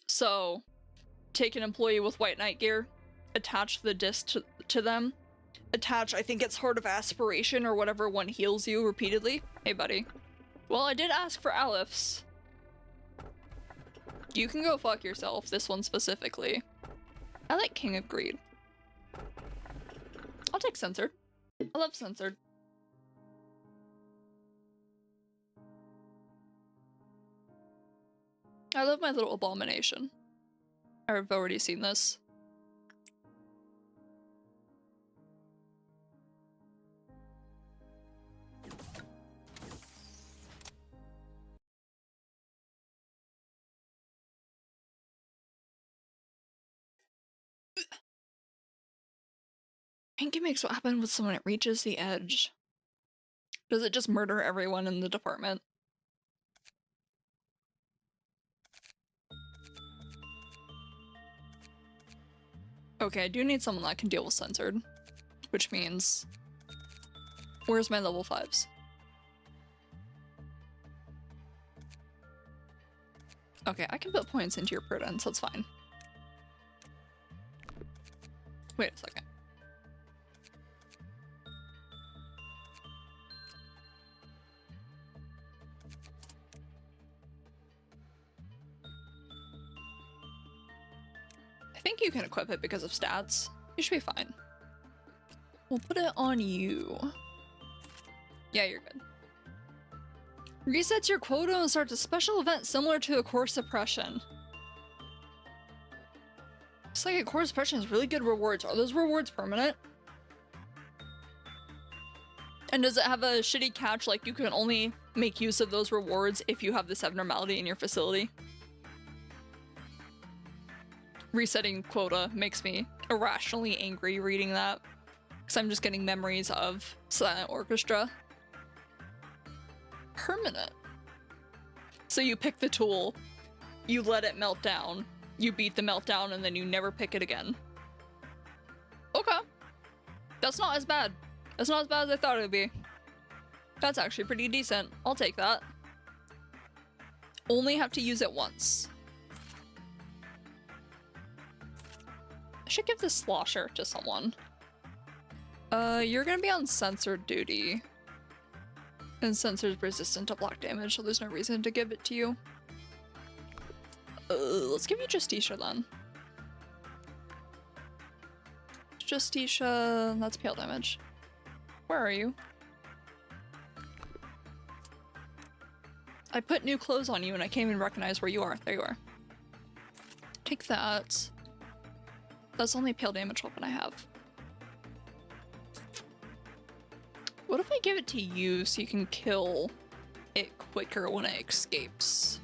So, take an employee with White Knight gear, attach the disc to them, attach, I think it's Heart of Aspiration or whatever one heals you repeatedly. Hey, buddy. Well, I did ask for Aleph. You can go fuck yourself, this one specifically. I like King of Greed. I'll take Censored. I love Censored. I love my little abomination. I've already seen this. I think it makes what happens with someone it reaches the edge. Does it just murder everyone in the department? Okay, I do need someone that can deal with Censored. Which means... Where's my level 5s? Okay, I can put points into your Prudence, that's fine. Wait a second. I think you can equip it because of stats. You should be fine. We'll put it on you. Yeah, you're good. Resets your quota and starts a special event similar to a core suppression. It's like a core suppression has really good rewards. Are those rewards permanent? And does it have a shitty catch like you can only make use of those rewards if you have this abnormality in your facility? Resetting quota makes me irrationally angry reading that. Because I'm just getting memories of Silent Orchestra. Permanent. So you pick the tool, you let it melt down, you beat the meltdown, and then you never pick it again. Okay. That's not as bad. That's not as bad as I thought it would be. That's actually pretty decent. I'll take that. Only have to use it once. I should give this slosher to someone. You're gonna be on censored duty. And censored resistant to block damage, so there's no reason to give it to you. Let's give you Justicia then. Justicia, that's pale damage. Where are you? I put new clothes on you and I can't even recognize where you are. There you are. Take that. That's the only pale damage weapon I have. What if I give it to you so you can kill it quicker when it escapes?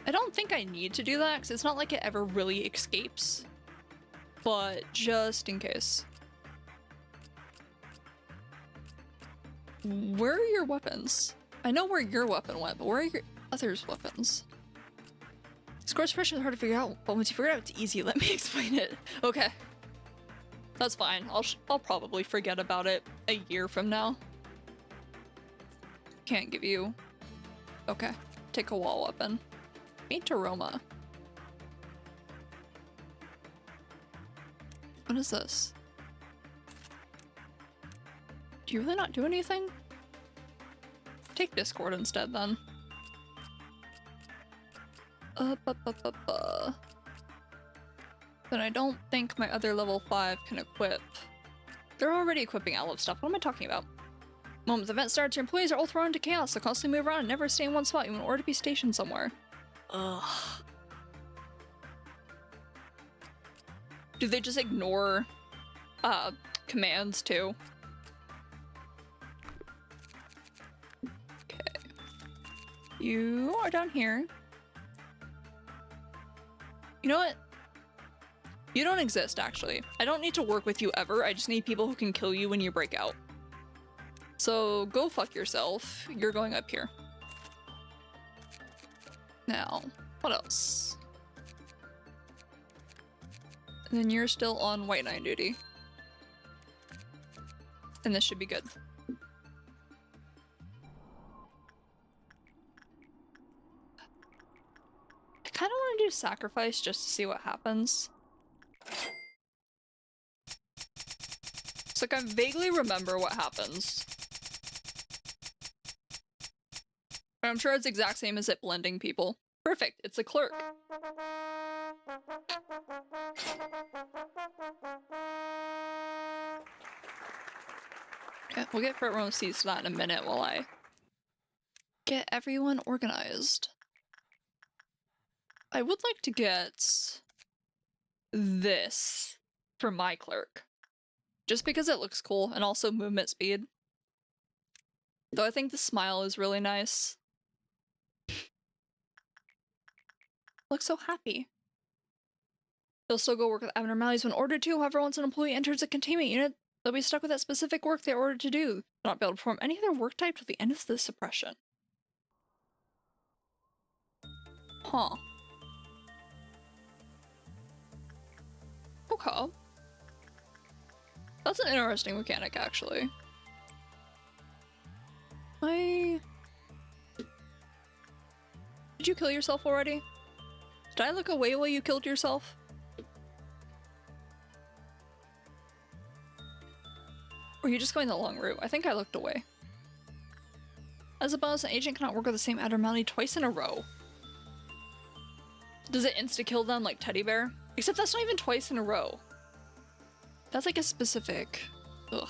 I don't think I need to do that because it's not like it ever really escapes. But just in case. Where are your weapons? I know where your weapon went, but where are your others' weapons? Score expression is hard to figure out, but once you figure it out, it's easy. Let me explain it. Okay. That's fine. I'll probably forget about it a year from now. Can't give you... Okay. Take a wall weapon. Faint aroma. What is this? Do you really not do anything? Take Discord instead then. Then I don't think my other level 5 can equip. They're already equipping outlaw stuff. What am I talking about? Moment the event starts, your employees are all thrown into chaos. They constantly move around and never stay in one spot, even in order to be stationed somewhere. Ugh. Do they just ignore commands too? Okay. You are down here. You know what? You don't exist, actually. I don't need to work with you ever. I just need people who can kill you when you break out. So go fuck yourself. You're going up here. Now, what else? And then you're still on White Knight duty. And this should be good. I kind of want to do sacrifice just to see what happens. It's like I vaguely remember what happens. I'm sure it's the exact same as it blending people. Perfect, it's a clerk. Okay, we'll get front row seats to that in a minute while I get everyone organized. I would like to get this for my clerk. Just because it looks cool, and also movement speed. Though I think the smile is really nice. Looks so happy. They'll still go work with abnormalities when ordered to. However, once an employee enters a containment unit, they'll be stuck with that specific work they're ordered to do. They'll not be able to perform any other work type till the end of the suppression. Huh. Okay. That's an interesting mechanic, actually. Did you kill yourself already? Did I look away while you killed yourself? Or are you just going the long route? I think I looked away. As a bonus, an agent cannot work with the same abnormality twice in a row. Does it insta-kill them like Teddy Bear? Except that's not even twice in a row. That's like a specific... Ugh.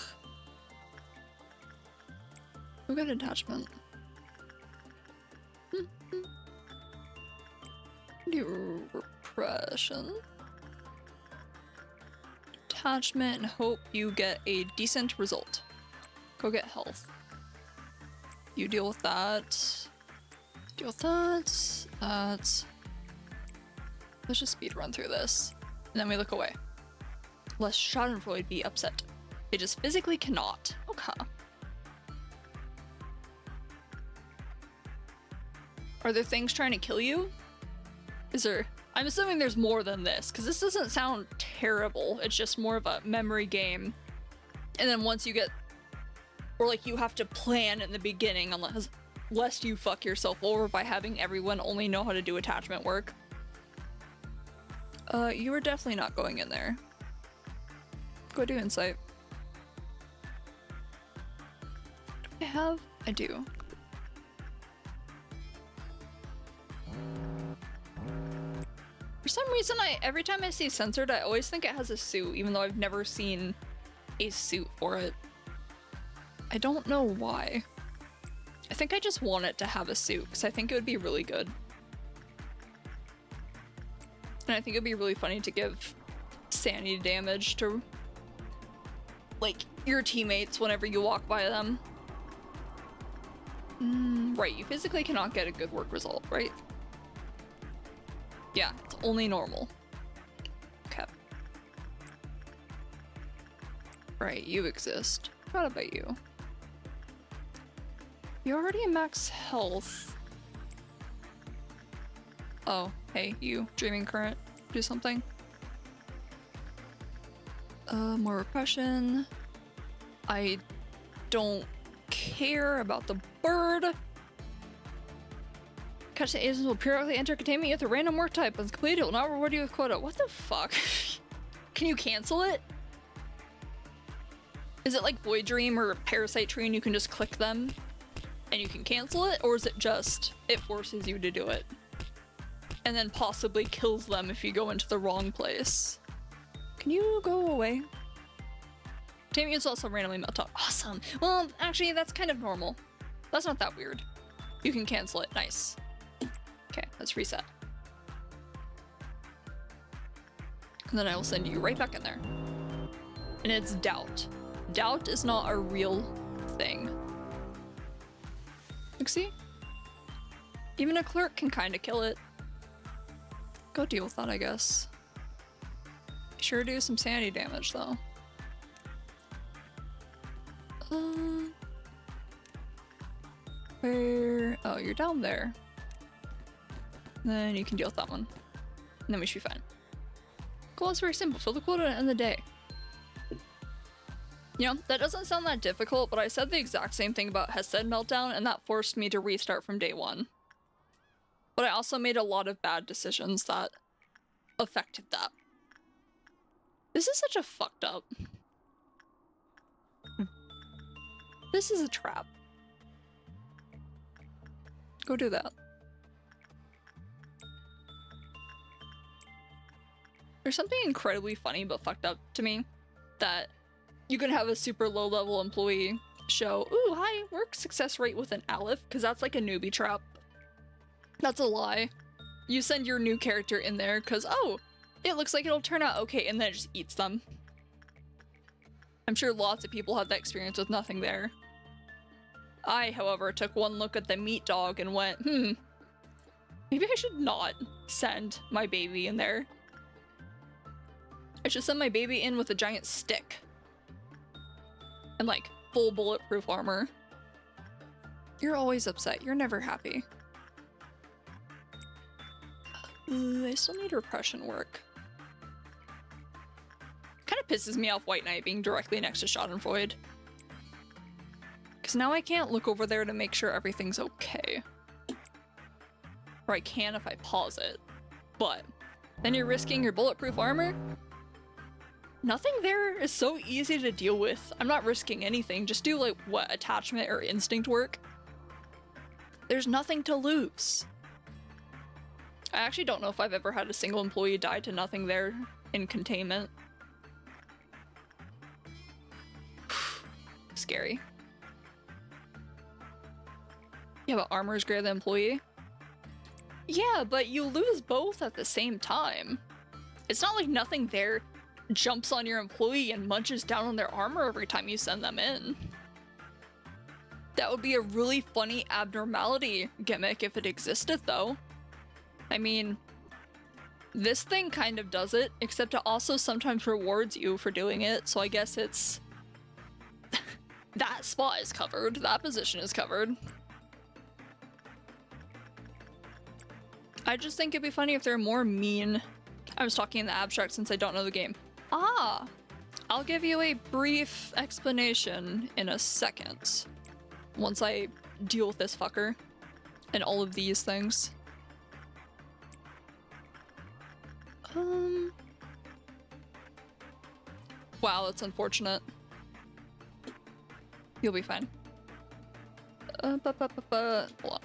We've got attachment. Do repression. Attachment and hope you get a decent result. Go get health. You deal with that. Deal with that. That. Let's just speed run through this. And then we look away. Lest Schadenfreude be upset. They just physically cannot. Okay. Are there things trying to kill you? Is there... I'm assuming there's more than this, because this doesn't sound terrible. It's just more of a memory game. And then once you get... Or like you have to plan in the beginning lest you fuck yourself over by having everyone only know how to do attachment work. You are definitely not going in there. Go do insight. Do I have? I do. For some reason, every time I see censored, I always think it has a suit, even though I've never seen a suit for it. I don't know why. I think I just want it to have a suit, because I think it would be really good. And I think it'd be really funny to give sanity damage to, like, your teammates whenever you walk by them. Right, you physically cannot get a good work result, right? Yeah, it's only normal. Okay. Right, you exist. Forgot about you. You're already at max health. Oh, hey, you. Dreaming current. Do something. More repression. I don't care about the bird. Catch the agents will periodically enter containment with a random work type. Once completed, it will not reward you with quota. What the fuck? Can you cancel it? Is it like Void Dream or Parasite Tree and you can just click them and you can cancel it? Or is it just, it forces you to do it? And then possibly kills them if you go into the wrong place. Can you go away? Containment units also randomly melt out. Awesome. Well, actually, that's kind of normal. That's not that weird. You can cancel it. Nice. Okay, let's reset. And then I will send you right back in there. And it's doubt. Doubt is not a real thing. Like, see? Even a clerk can kind of kill it. Go deal with that, I guess. Sure do some sanity damage, though. Where? Oh, you're down there. Then you can deal with that one. And then we should be fine. Goal is very simple. Fill the quota and end the day. You know, that doesn't sound that difficult, but I said the exact same thing about Hesed Meltdown, and that forced me to restart from day one. But I also made a lot of bad decisions that affected that. This is such a fucked up. This is a trap. Go do that. There's something incredibly funny but fucked up to me that you can have a super low level employee show, ooh, high work success rate with an Aleph, because that's like a newbie trap. That's a lie. You send your new character in there because, oh, it looks like it'll turn out okay, and then it just eats them. I'm sure lots of people had that experience with nothing there. I, however, took one look at the meat dog and went, maybe I should not send my baby in there. I should send my baby in with a giant stick. And like, full bulletproof armor. You're always upset. You're never happy. I still need repression work. Kind of pisses me off White Knight being directly next to Schadenfreude. Because now I can't look over there to make sure everything's okay. Or I can if I pause it. But then you're risking your bulletproof armor? Nothing there is so easy to deal with. I'm not risking anything. Just do like, what, attachment or instinct work? There's nothing to lose. I actually don't know if I've ever had a single employee die to nothing there in containment. Scary. Yeah, but armor is greater than employee? Yeah, but you lose both at the same time. It's not like nothing there jumps on your employee and munches down on their armor every time you send them in. That would be a really funny abnormality gimmick if it existed, though. I mean, this thing kind of does it, except it also sometimes rewards you for doing it, so I guess it's... that spot is covered, that position is covered. I just think it'd be funny if they're more mean. I was talking in the abstract since I don't know the game. Ah, I'll give you a brief explanation in a second. Once I deal with this fucker and all of these things. Wow, that's unfortunate. You'll be fine. Hold on.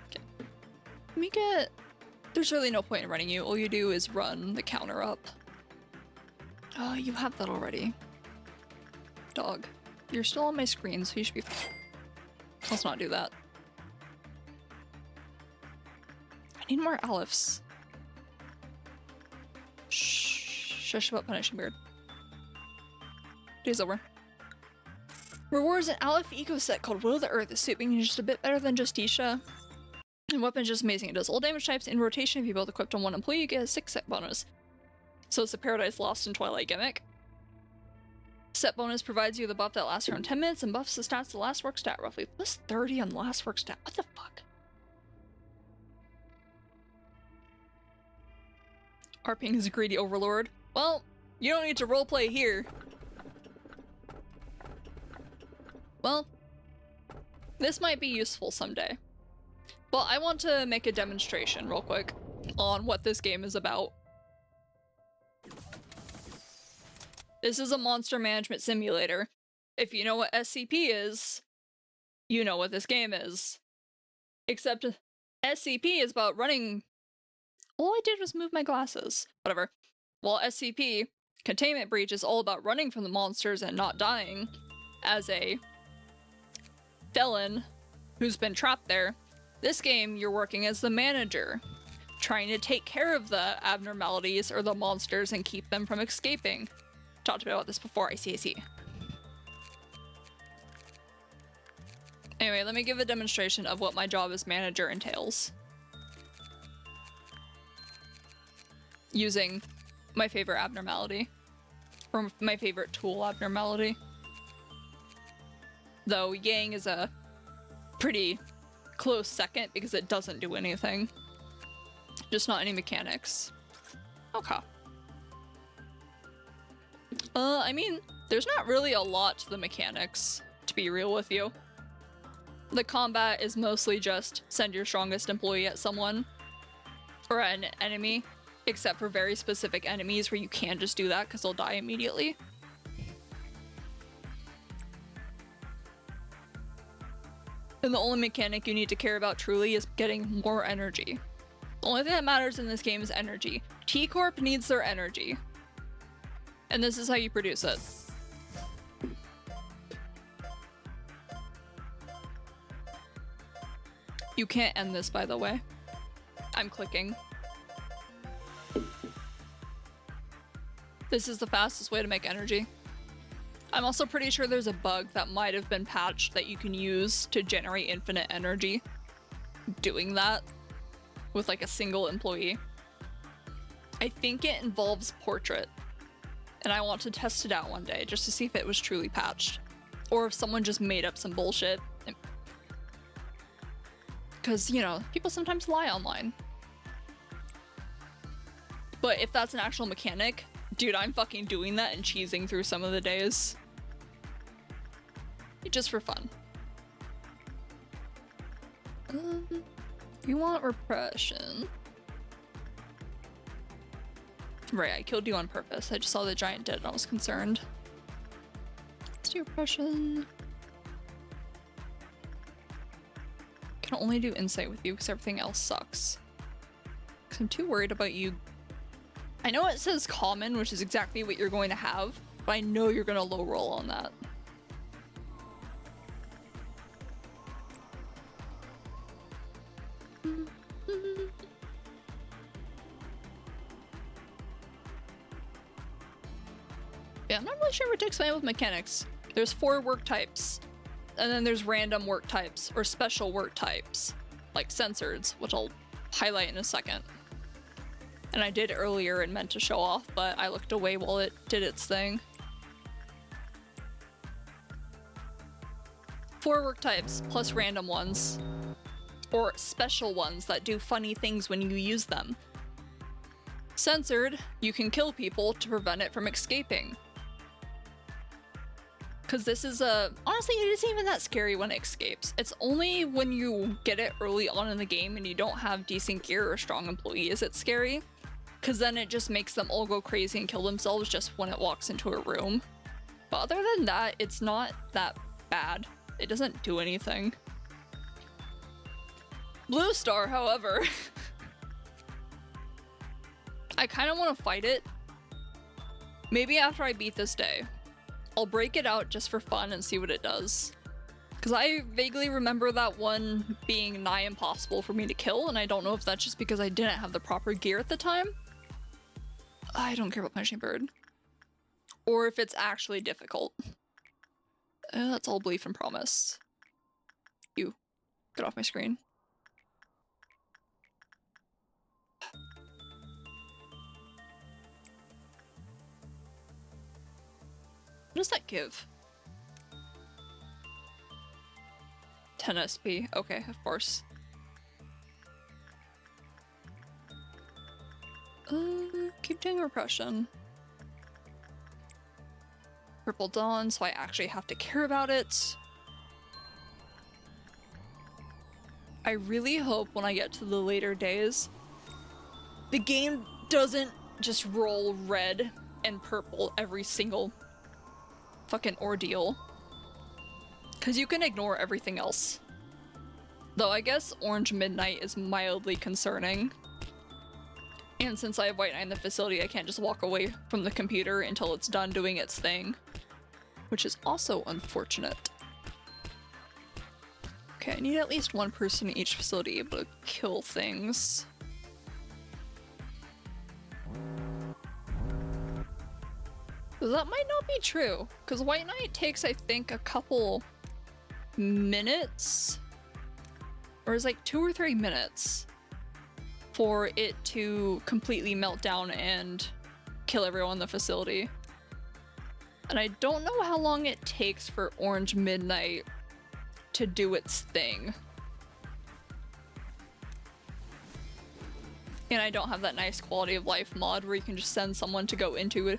Okay. Let me get... There's really no point in running you. All you do is run the counter up. Oh, you have that already. Dog. You're still on my screen, so you should be fine. Let's not do that. I need more Alephs. Shh. Shush about punishing beard. Day's over. Rewards an Aleph eco set called Will of the Earth. The suit being just a bit better than Justicia. And weapon's just amazing. It does all damage types in rotation. If you build equipped on one employee, you get a 6 set bonus. So it's the Paradise Lost in Twilight gimmick. Set bonus provides you the buff that lasts around 10 minutes and buffs the stats to last work stat roughly. Plus 30 on last work stat. What the fuck? RPing is a greedy overlord. Well, you don't need to roleplay here. Well, this might be useful someday. But I want to make a demonstration real quick on what this game is about. This is a monster management simulator. If you know what SCP is, you know what this game is. Except SCP is about running... All I did was move my glasses. Whatever. While SCP, Containment Breach, is all about running from the monsters and not dying as a felon who's been trapped there. This game, you're working as the manager, trying to take care of the abnormalities or the monsters and keep them from escaping. Talked about this before, I see. Anyway, let me give a demonstration of what my job as manager entails. Using my favorite abnormality. Or my favorite tool abnormality. Though Yang is a pretty close second because it doesn't do anything. Just not any mechanics. Okay. I mean, there's not really a lot to the mechanics, to be real with you. The combat is mostly just send your strongest employee at someone. Or at an enemy. Except for very specific enemies where you can't just do that because they'll die immediately. And the only mechanic you need to care about truly is getting more energy. The only thing that matters in this game is energy. T-Corp needs their energy. And this is how you produce it. You can't end this, by the way. I'm clicking. This is the fastest way to make energy. I'm also pretty sure there's a bug that might have been patched that you can use to generate infinite energy. Doing that with like a single employee. I think it involves portrait. And I want to test it out one day just to see if it was truly patched. Or if someone just made up some bullshit. Because, you know, people sometimes lie online. But if that's an actual mechanic, dude, I'm fucking doing that and cheesing through some of the days. Just for fun. You want repression. Right, I killed you on purpose. I just saw the giant dead and I was concerned. Let's do repression. Can only do insight with you because everything else sucks. Because I'm too worried about you. I know it says common, which is exactly what you're going to have, but I know you're going to low roll on that. Yeah, I'm not really sure what to explain with mechanics. There's 4 work types, and then there's random work types, or special work types, like censored, which I'll highlight in a second. And I did earlier and meant to show off, but I looked away while it did its thing. 4 work types, plus random ones. Or special ones that do funny things when you use them. Censored, you can kill people to prevent it from escaping. Because this is honestly, it isn't even that scary when it escapes. It's only when you get it early on in the game and you don't have decent gear or strong employees it's scary. Because then it just makes them all go crazy and kill themselves just when it walks into a room. But other than that, it's not that bad. It doesn't do anything. Blue Star, however, I kind of want to fight it. Maybe after I beat this day. I'll break it out just for fun and see what it does. Because I vaguely remember that one being nigh impossible for me to kill, and I don't know if that's just because I didn't have the proper gear at the time. I don't care about Punishing Bird. Or if it's actually difficult. That's all belief and promise. You. Get off my screen. What does that give? 10 SP. Okay, of course. Keep doing repression. Purple Dawn, so I actually have to care about it. I really hope when I get to the later days, the game doesn't just roll red and purple every single fucking ordeal. Because you can ignore everything else. Though I guess Orange Midnight is mildly concerning. And since I have White Knight in the facility, I can't just walk away from the computer until it's done doing its thing. Which is also unfortunate. Okay, I need at least one person in each facility able to kill things. That might not be true, because White Knight takes, I think, a couple minutes, or it's like 2 or 3 minutes for it to completely melt down and kill everyone in the facility. And I don't know how long it takes for Orange Midnight to do its thing. And I don't have that nice quality of life mod where you can just send someone to go into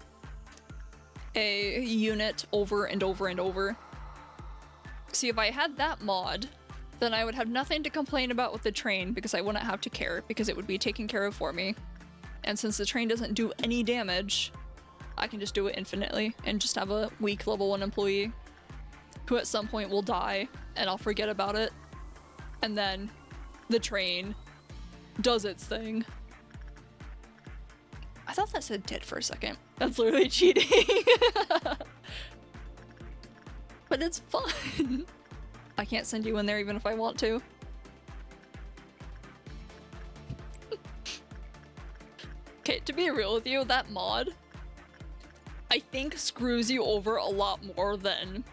a unit over and over and over. See, if I had that mod, then I would have nothing to complain about with the train because I wouldn't have to care because it would be taken care of for me. And since the train doesn't do any damage, I can just do it infinitely and just have a weak level 1 employee who at some point will die and I'll forget about it. And then the train does its thing. I thought that said did for a second. That's literally cheating. But it's fun. I can't send you in there even if I want to. Okay, to be real with you, that mod, I think screws you over a lot more than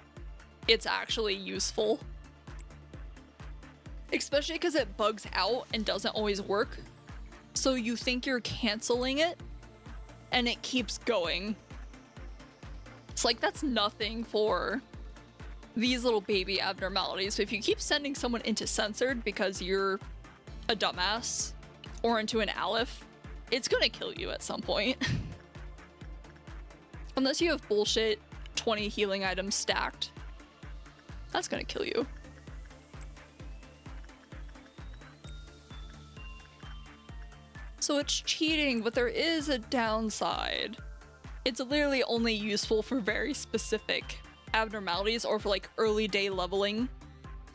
it's actually useful. Especially because it bugs out and doesn't always work. So you think you're canceling it, and it keeps going. It's like, that's nothing for these little baby abnormalities. So if you keep sending someone into censored because you're a dumbass, or into an Aleph, it's gonna kill you at some point. Unless you have bullshit 20 healing items stacked. That's gonna kill you. So it's cheating, but there is a downside. It's literally only useful for very specific abnormalities or for like early day leveling.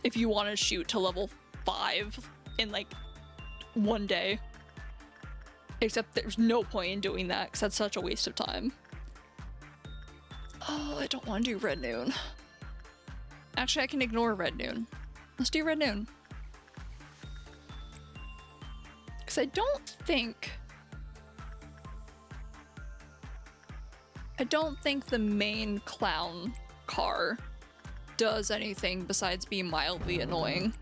If you want to shoot to level 5 in like 1 day. Except there's no point in doing that because that's such a waste of time. Oh, I don't want to do Red Noon. Actually, I can ignore Red Noon. Let's do Red Noon. Because I don't think the main clown car does anything besides be mildly annoying.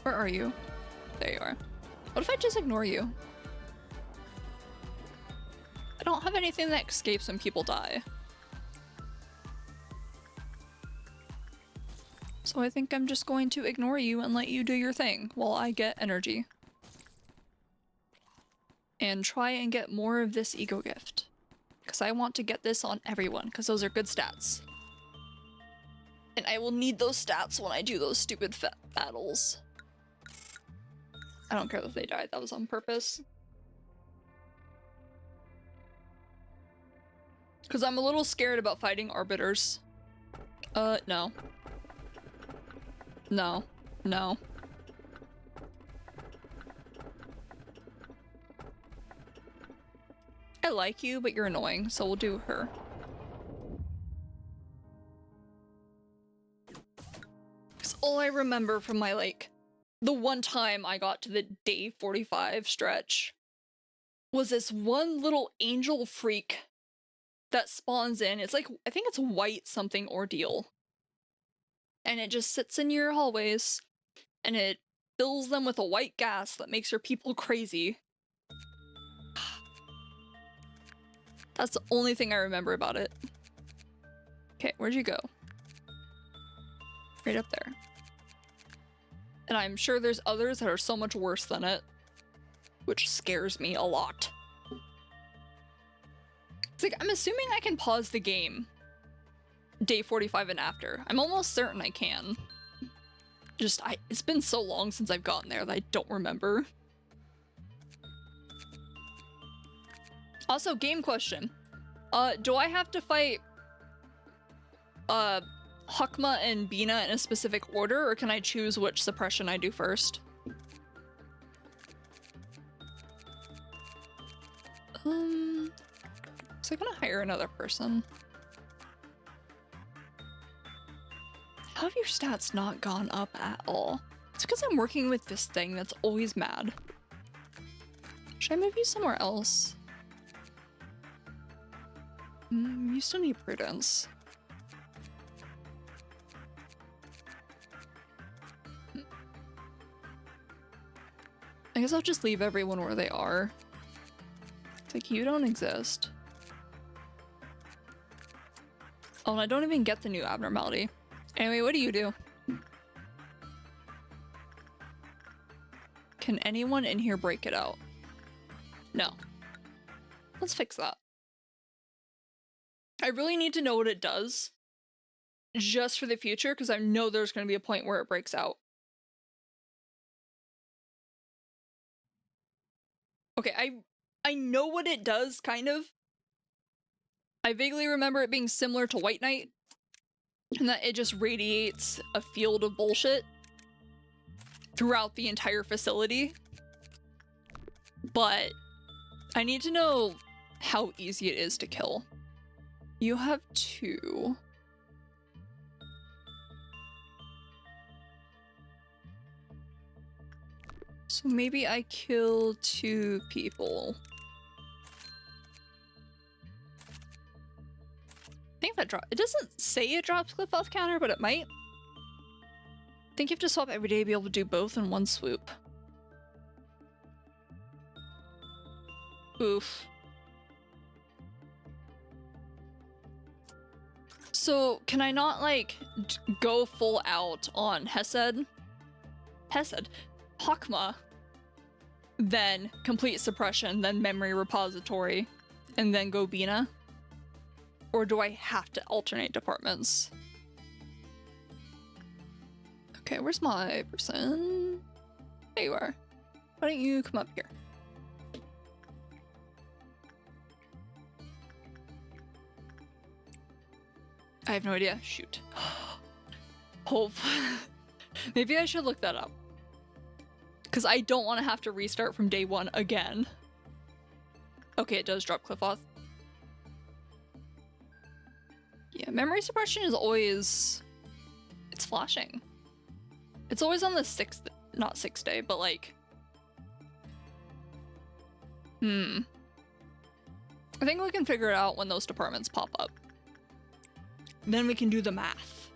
Where are you? There you are. What if I just ignore you? I don't have anything that escapes when people die. So I think I'm just going to ignore you and let you do your thing while I get energy. And try and get more of this ego gift. Because I want to get this on everyone, because those are good stats. And I will need those stats when I do those stupid battles. I don't care if they died, that was on purpose. Because I'm a little scared about fighting arbiters. No. No. No. I like you, but you're annoying, so we'll do her. Because all I remember from my, like, the one time I got to the day 45 stretch was this one little angel freak that spawns in. It's like, I think it's white something ordeal. And it just sits in your hallways, and it fills them with a white gas that makes your people crazy. That's the only thing I remember about it. Okay, where'd you go? Right up there. And I'm sure there's others that are so much worse than it, which scares me a lot. It's like, I'm assuming I can pause the game day 45 and after. I'm almost certain I can. Just, it's been so long since I've gotten there that I don't remember. Also, game question. Do I have to fight Hakma and Bina in a specific order, or can I choose which suppression I do first? So I'm gonna hire another person. How have your stats not gone up at all? It's because I'm working with this thing that's always mad. Should I move you somewhere else? You still need prudence. I guess I'll just leave everyone where they are. It's like, you don't exist. Oh, and I don't even get the new abnormality. Anyway, what do you do? Can anyone in here break it out? No. Let's fix that. I really need to know what it does. Just for the future, because I know there's going to be a point where it breaks out. Okay, I know what it does, kind of. I vaguely remember it being similar to White Knight. And that it just radiates a field of bullshit throughout the entire facility. But I need to know how easy it is to kill. You have 2. So maybe I kill 2 people. I think that it doesn't say it drops cliff health counter, but it might. I think you have to swap every day to be able to do both in one swoop. Oof. So can I not like go full out on Hesed, Hakma, then complete suppression, then memory repository, and then go Bina? Or do I have to alternate departments? Okay, where's my person? There you are. Why don't you come up here? I have no idea. Shoot. Hope. Maybe I should look that up. Because I don't want to have to restart from day 1 again. Okay, it does drop cliff off. Yeah, memory suppression is always... It's flashing. It's always on the 6th... Not 6th day, but like... I think we can figure it out when those departments pop up. Then we can do the math.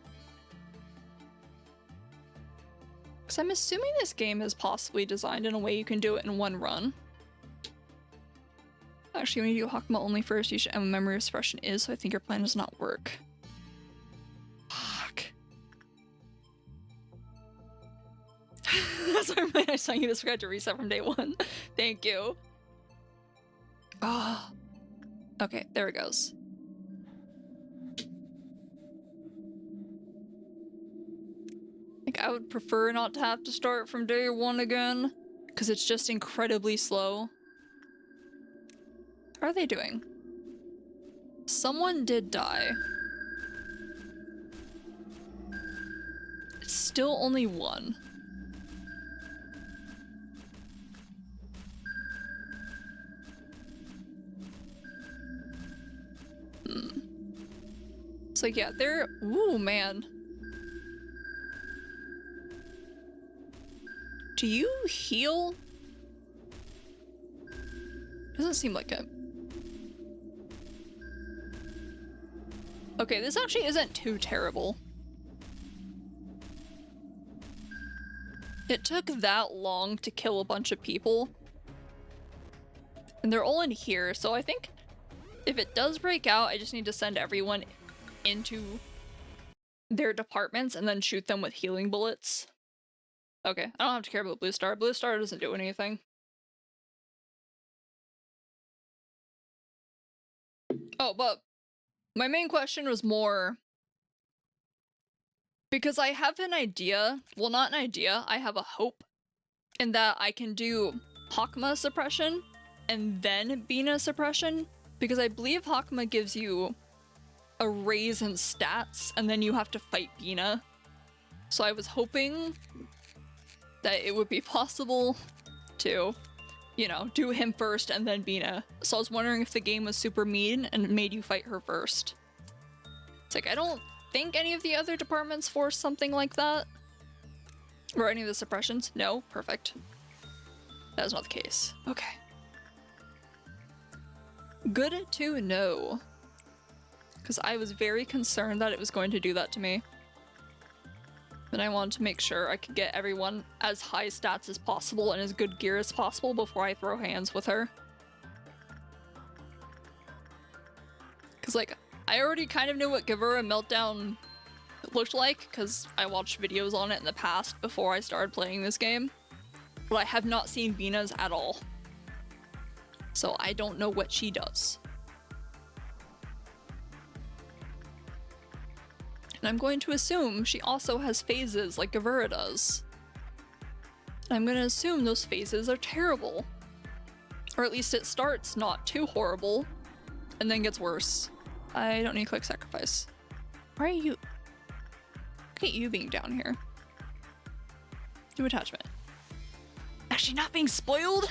Because I'm assuming this game is possibly designed in a way you can do it in one run. Actually, when you do Hakma only first, you should end when memory suppression is, so I think your plan does not work. Fuck. That's why I'm I saw you just forgot to reset from day 1. Thank you. Oh. Okay, there it goes. Like, I would prefer not to have to start from day 1 again, because it's just incredibly slow. How are they doing? Someone did die. It's still only 1. It's like, yeah, they're... Ooh, man. Do you heal? Doesn't seem like it. Okay, this actually isn't too terrible. It took that long to kill a bunch of people. And they're all in here, so I think If it does break out, I just need to send everyone into their departments and then shoot them with healing bullets. Okay, I don't have to care about Blue Star. Blue Star doesn't do anything. Oh, but my main question was more because I have an idea. Well, not an idea. I have a hope in that I can do Hakma suppression and then Bina suppression, because I believe Hakma gives you a raise in stats and then you have to fight Bina. So I was hoping that it would be possible to, you know, do him first and then Bina. So I was wondering if the game was super mean and made you fight her first. It's like, I don't think any of the other departments force something like that. Or any of the suppressions. No? Perfect. That is not the case. Okay. Good to know. Because I was very concerned that it was going to do that to me. And I wanted to make sure I could get everyone as high stats as possible and as good gear as possible before I throw hands with her. Because, like, I already kind of knew what Gavura Meltdown looked like, because I watched videos on it in the past before I started playing this game. But I have not seen Bina's at all. So I don't know what she does. And I'm going to assume she also has phases like Gavura does. And I'm going to assume those phases are terrible. Or at least it starts not too horrible, and then gets worse. I don't need quick sacrifice. Why are you? Look at you being down here. Do attachment. Actually not being spoiled?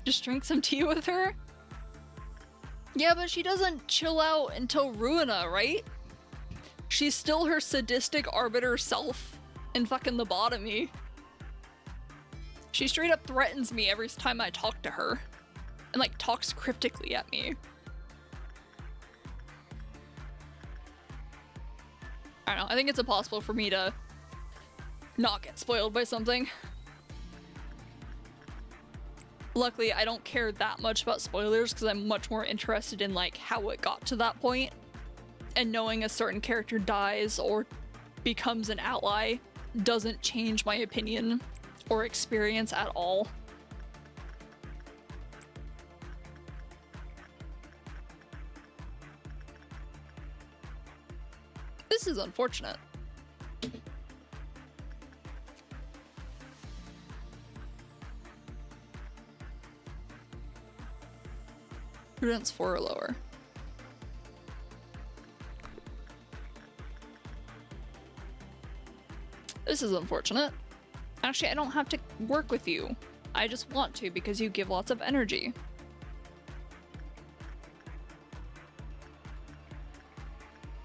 Just drink some tea with her? Yeah, but she doesn't chill out until Ruina, right? She's still her sadistic arbiter self in fucking lobotomy. She straight up threatens me every time I talk to her. And like talks cryptically at me. I don't know, I think it's impossible for me to not get spoiled by something. Luckily, I don't care that much about spoilers because I'm much more interested in like how it got to that point. And knowing a certain character dies or becomes an ally doesn't change my opinion or experience at all. This is unfortunate. Prudence 4 or lower. This is unfortunate. Actually, I don't have to work with you. I just want to because you give lots of energy.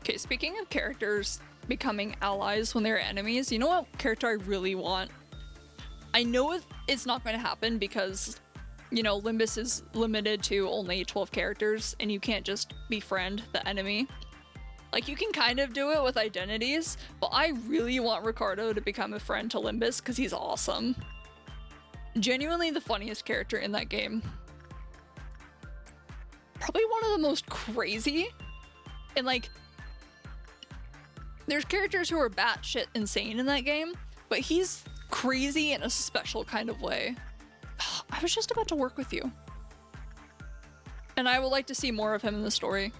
Okay, speaking of characters becoming allies when they're enemies, you know what character I really want? I know it's not going to happen because, you know, Limbus is limited to only 12 characters and you can't just befriend the enemy. Like, you can kind of do it with identities, but I really want Ricardo to become a friend to Limbus because he's awesome. Genuinely the funniest character in that game. Probably one of the most crazy. And like, there's characters who are batshit insane in that game, but he's crazy in a special kind of way. I was just about to work with you. And I would like to see more of him in the story.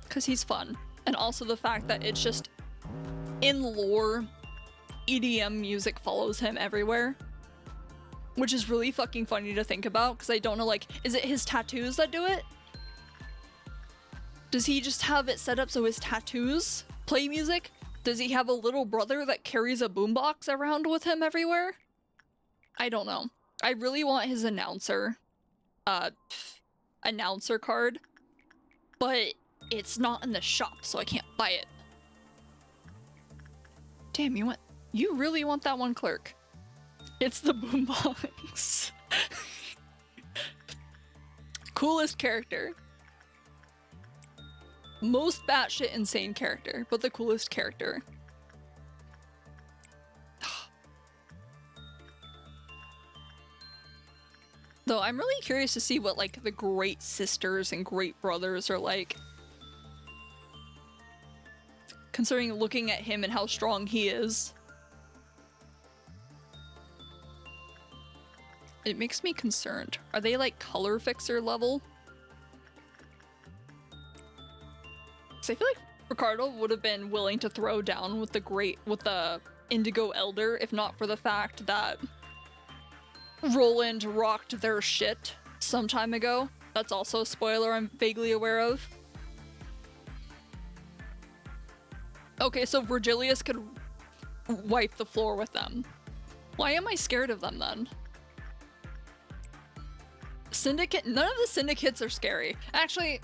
Because he's fun. And also the fact that it's just, in lore, EDM music follows him everywhere. Which is really fucking funny to think about, because I don't know, like, is it his tattoos that do it? Does he just have it set up so his tattoos play music? Does he have a little brother that carries a boombox around with him everywhere? I don't know. I really want his announcer card, but it's not in the shop, so I can't buy it. Damn, you really want that one, clerk. It's the boombox. Coolest character. Most batshit insane character, but the coolest character. Though I'm really curious to see what, like, the great sisters and great brothers are like. Considering looking at him and how strong he is. It makes me concerned. Are they like color fixer level? Because I feel like Ricardo would have been willing to throw down with the Indigo Elder if not for the fact that Roland rocked their shit some time ago. That's also a spoiler I'm vaguely aware of. Okay, so Virgilius could wipe the floor with them. Why am I scared of them then? Syndicate? None of the syndicates are scary. Actually,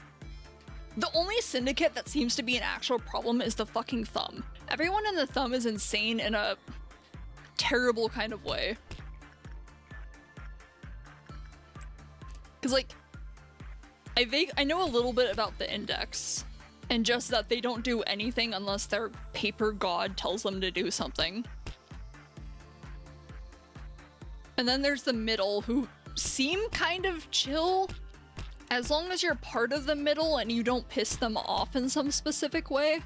the only syndicate that seems to be an actual problem is the fucking Thumb. Everyone in the Thumb is insane in a terrible kind of way. Cause like, I know a little bit about the Index. And just that they don't do anything unless their paper god tells them to do something. And then there's the middle, who seem kind of chill. As long as you're part of the middle and you don't piss them off in some specific way.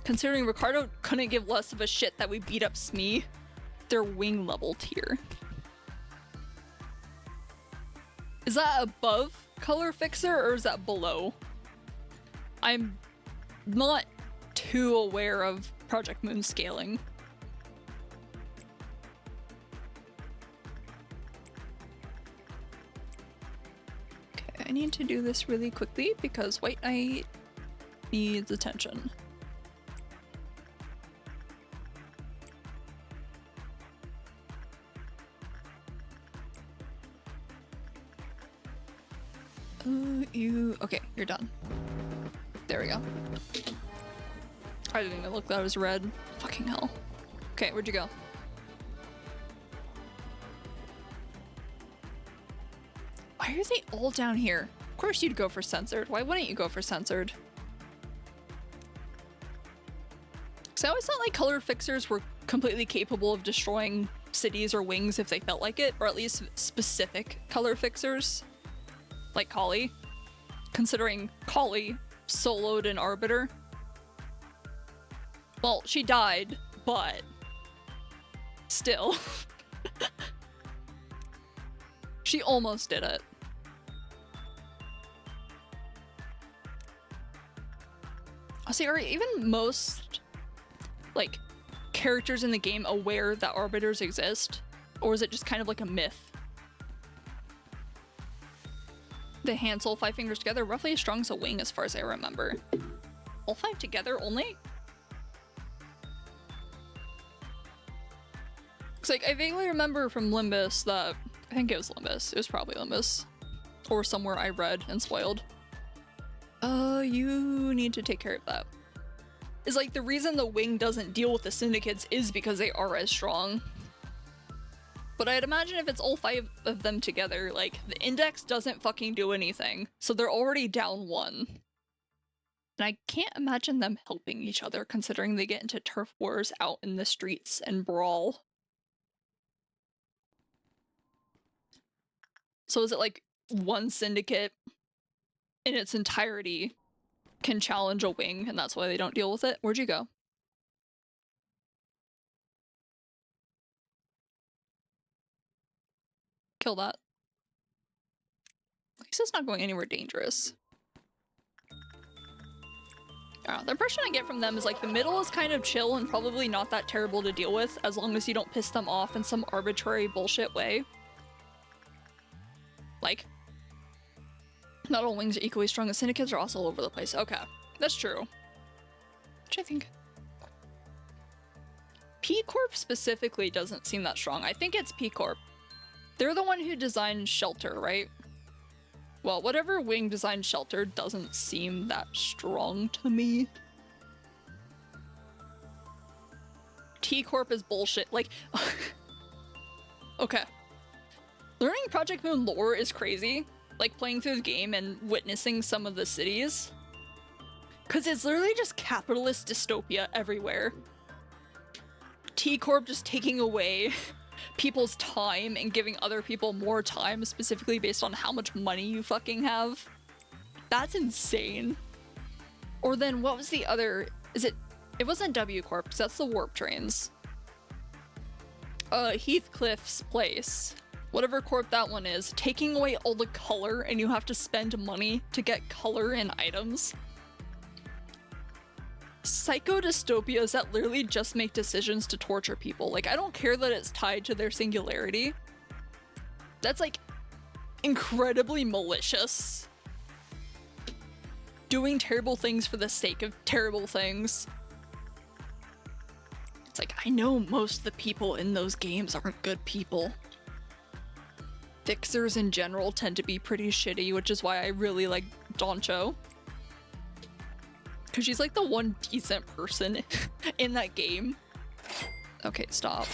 Considering Ricardo couldn't give less of a shit that we beat up Smee. They're wing level tier. Is that above color fixer or is that below? I'm not too aware of Project Moon scaling. Okay, I need to do this really quickly because White Knight needs attention. Okay, you're done. There we go. I didn't even look, that was red. Fucking hell. Okay, where'd you go? Why are they all down here? Of course you'd go for censored. Why wouldn't you go for censored? Because I always thought like color fixers were completely capable of destroying cities or wings if they felt like it, or at least specific color fixers. Like Kali. Considering Kali soloed an Arbiter. Well, she died, but still. She almost did it. I see, are even most like characters in the game aware that arbiters exist? Or is it just kind of like a myth? The hand, soul, 5 fingers together, roughly as strong as a wing as far as I remember. All 5 together only? Cause like I vaguely remember from Limbus that, I think it was Limbus, it was probably Limbus. Or somewhere I read and spoiled. You need to take care of that. Is like the reason the wing doesn't deal with the syndicates is because they are as strong. But I'd imagine if it's all 5 of them together, like, the Index doesn't fucking do anything. So they're already down 1. And I can't imagine them helping each other considering they get into turf wars out in the streets and brawl. So is it like one syndicate in its entirety can challenge a wing and that's why they don't deal with it? Where'd you go? Kill that. At least it's not going anywhere dangerous. The impression I get from them is like the middle is kind of chill and probably not that terrible to deal with as long as you don't piss them off in some arbitrary bullshit way. Like, not all wings are equally strong. The syndicates are also all over the place. Okay, that's true. Which I think... P-Corp specifically doesn't seem that strong. I think it's P-Corp. They're the one who designed Shelter, right? Well, whatever wing designed Shelter doesn't seem that strong to me. T-Corp is bullshit. Like, okay. Learning Project Moon lore is crazy. Like, playing through the game and witnessing some of the cities. Because it's literally just capitalist dystopia everywhere. T-Corp just taking away people's time and giving other people more time specifically based on how much money you fucking have. That's insane. Or then what was the other, it wasn't W Corp, because that's the warp trains. Heathcliff's place, whatever corp that one is, taking away all the color and you have to spend money to get color in items. Psycho dystopias that literally just make decisions to torture people. Like, I don't care that it's tied to their singularity. That's like incredibly malicious. Doing terrible things for the sake of terrible things. It's like, I know most of the people in those games aren't good people. Fixers in general tend to be pretty shitty, which is why I really like Doncho. Because she's like the one decent person in that game. Okay, stop.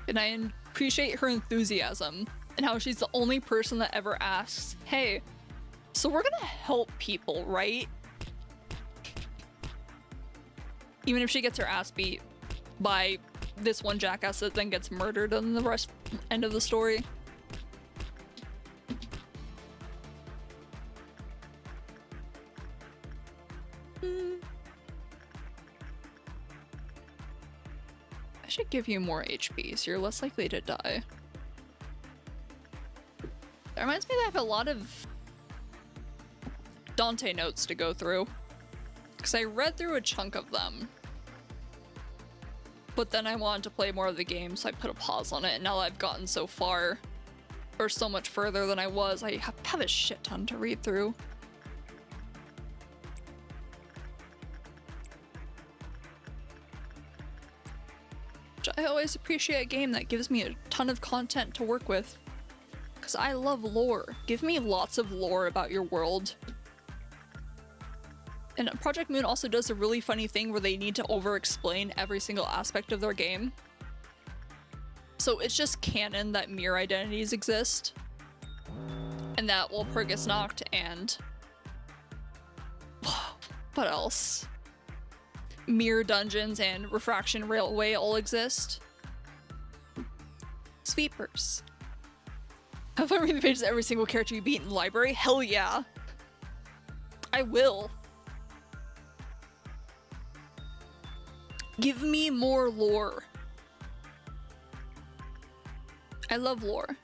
And I appreciate her enthusiasm and how she's the only person that ever asks, hey, so we're gonna help people, right? Even if she gets her ass beat by this one jackass that then gets murdered in the end of the story. I should give you more HP so you're less likely to die. That reminds me that I have a lot of Dante notes to go through. Because I read through a chunk of them. But then I wanted to play more of the game, so I put a pause on it, and now that I've gotten so far, or so much further than I was, I have a shit ton to read through. Which I always appreciate a game that gives me a ton of content to work with. Because I love lore. Give me lots of lore about your world. And Project Moon also does a really funny thing where they need to over-explain every single aspect of their game. So it's just canon that mirror identities exist. And that Walpurgis gets knocked and... what else? Mirror dungeons and Refraction Railway all exist. Sweepers. Have I read the pages of every single character you beat in the library? Hell yeah! I will. Give me more lore. I love lore.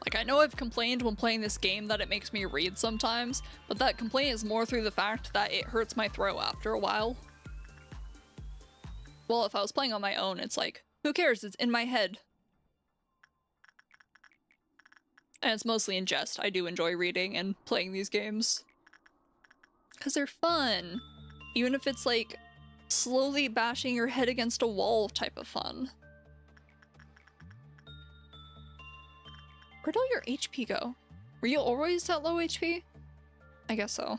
Like, I know I've complained when playing this game that it makes me read sometimes, but that complaint is more through the fact that it hurts my throat after a while. Well, if I was playing on my own, it's like, who cares? It's in my head. And it's mostly in jest. I do enjoy reading and playing these games. Because they're fun. Even if it's like slowly bashing your head against a wall type of fun. Where'd all your HP go? Were you always that low HP? I guess so.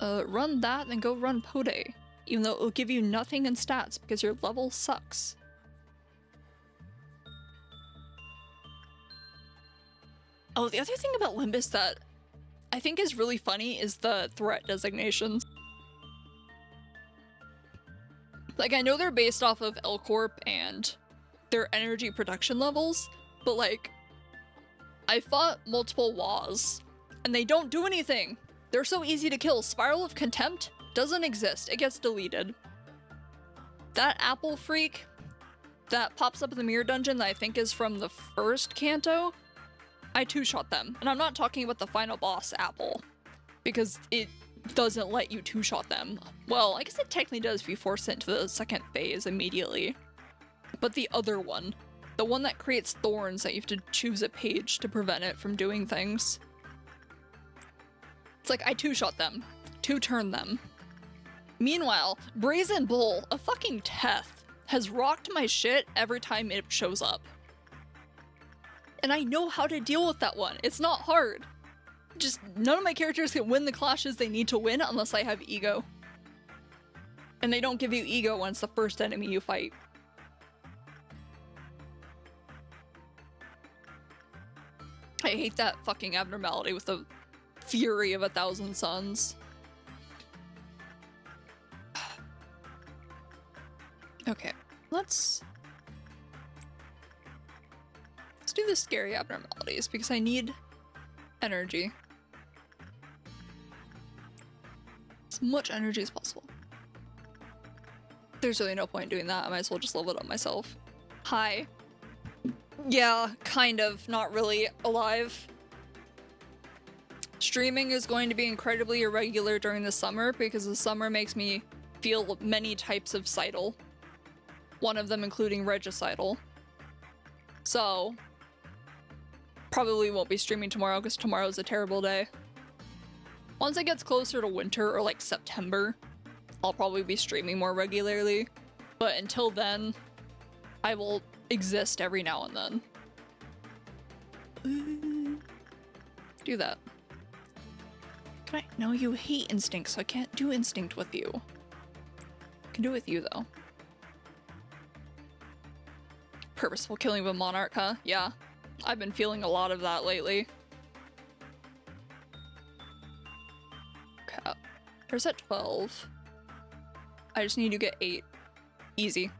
Run that, then go run Pode. Even though it'll give you nothing in stats because your level sucks. Oh, the other thing about Limbus that I think is really funny is the threat designations. Like, I know they're based off of L Corp and their energy production levels, but like, I fought multiple WAs, and they don't do anything! They're so easy to kill. Spiral of Contempt doesn't exist. It gets deleted. That apple freak that pops up in the mirror dungeon that I think is from the first Kanto, I two-shot them. And I'm not talking about the final boss, Apple, because it doesn't let you two-shot them. Well, I guess it technically does if you force it into the second phase immediately. But the other one, the one that creates thorns that you have to choose a page to prevent it from doing things. It's like, I two-shot them. Two-turned them. Meanwhile, Brazen Bull, a fucking Teth, has rocked my shit every time it shows up. And I know how to deal with that one. It's not hard. Just none of my characters can win the clashes they need to win unless I have ego. And they don't give you ego when it's the first enemy you fight. I hate that fucking abnormality with the fury of 1,000 suns. Okay, let's do the scary abnormalities because I need energy. As much energy as possible. There's really no point doing that. I might as well just level it up myself. Hi. Yeah, kind of. Not really alive. Streaming is going to be incredibly irregular during the summer because the summer makes me feel many types of cytal. One of them including regicidal. So, probably won't be streaming tomorrow because tomorrow's a terrible day. Once it gets closer to winter or like September, I'll probably be streaming more regularly. But until then, I will exist every now and then. Do that. Can I? No, you hate instinct, so I can't do instinct with you. I can do it with you though. Purposeful killing of a monarch, huh? Yeah. I've been feeling a lot of that lately. Okay. There's at 12. I just need to get 8. Easy.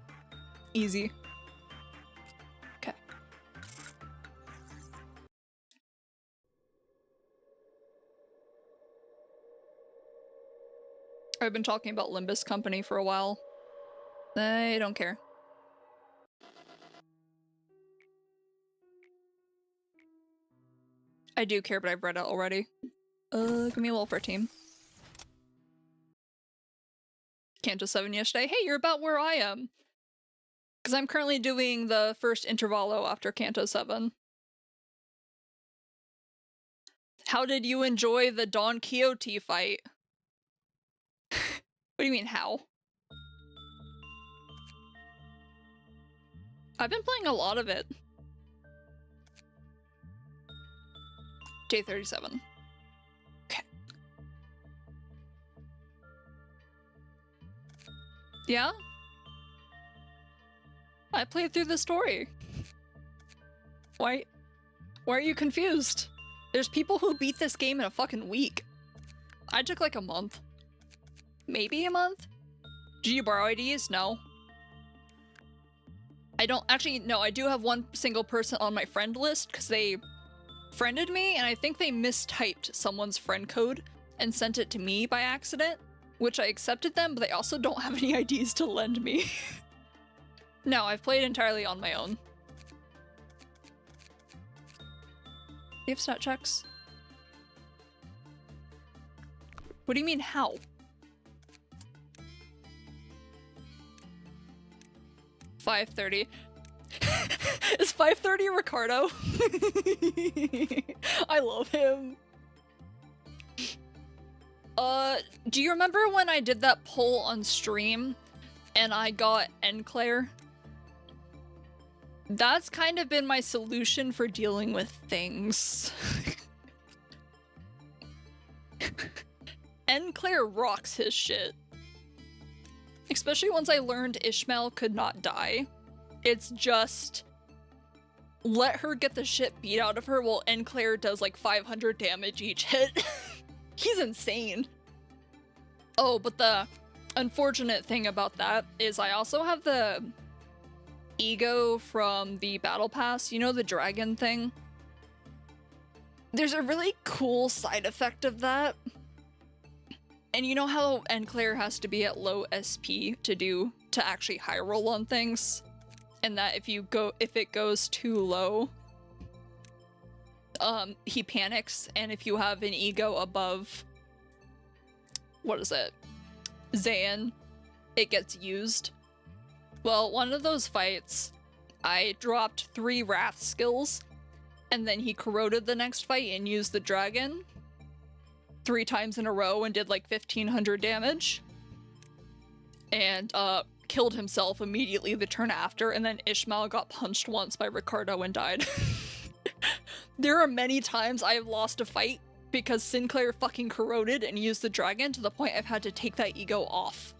Easy. Okay. I've been talking about Limbus Company for a while. I don't care. I do care, but I've read it already. Give me a level 14. Canto 7 yesterday. Hey, you're about where I am. Because I'm currently doing the first intervallo after Canto 7. How did you enjoy the Don Quixote fight? What do you mean, how? I've been playing a lot of it. Day 37. Okay. Yeah? I played through the story. Why are you confused? There's people who beat this game in a fucking week. I took like a month. Maybe a month? Did you borrow IDs? No. I don't actually, no, I do have one single person on my friend list because they friended me and I think they mistyped someone's friend code and sent it to me by accident, which I accepted them, but they also don't have any IDs to lend me. No, I've played entirely on my own. You have stat checks? What do you mean, how? $5.30. Is $5.30 Ricardo? I love him. Do you remember when I did that poll on stream and I got Enclair? That's kind of been my solution for dealing with things. Enclair rocks his shit. Especially once I learned Ishmael could not die. It's just let her get the shit beat out of her while Enclair does like 500 damage each hit. He's insane. Oh, but the unfortunate thing about that is I also have the ego from the battle pass, you know, the dragon thing? There's a really cool side effect of that. And you know how Enclair has to be at low SP to actually high roll on things? And that if it goes too low, he panics, and if you have an ego above, what is it? Zayn, it gets used. Well, one of those fights, I dropped 3 Wrath skills, and then he corroded the next fight and used the dragon 3 times in a row and did like 1500 damage. And, killed himself immediately the turn after, and then Ishmael got punched once by Ricardo and died. There are many times I have lost a fight because Sinclair fucking corroded and used the dragon to the point I've had to take that ego off.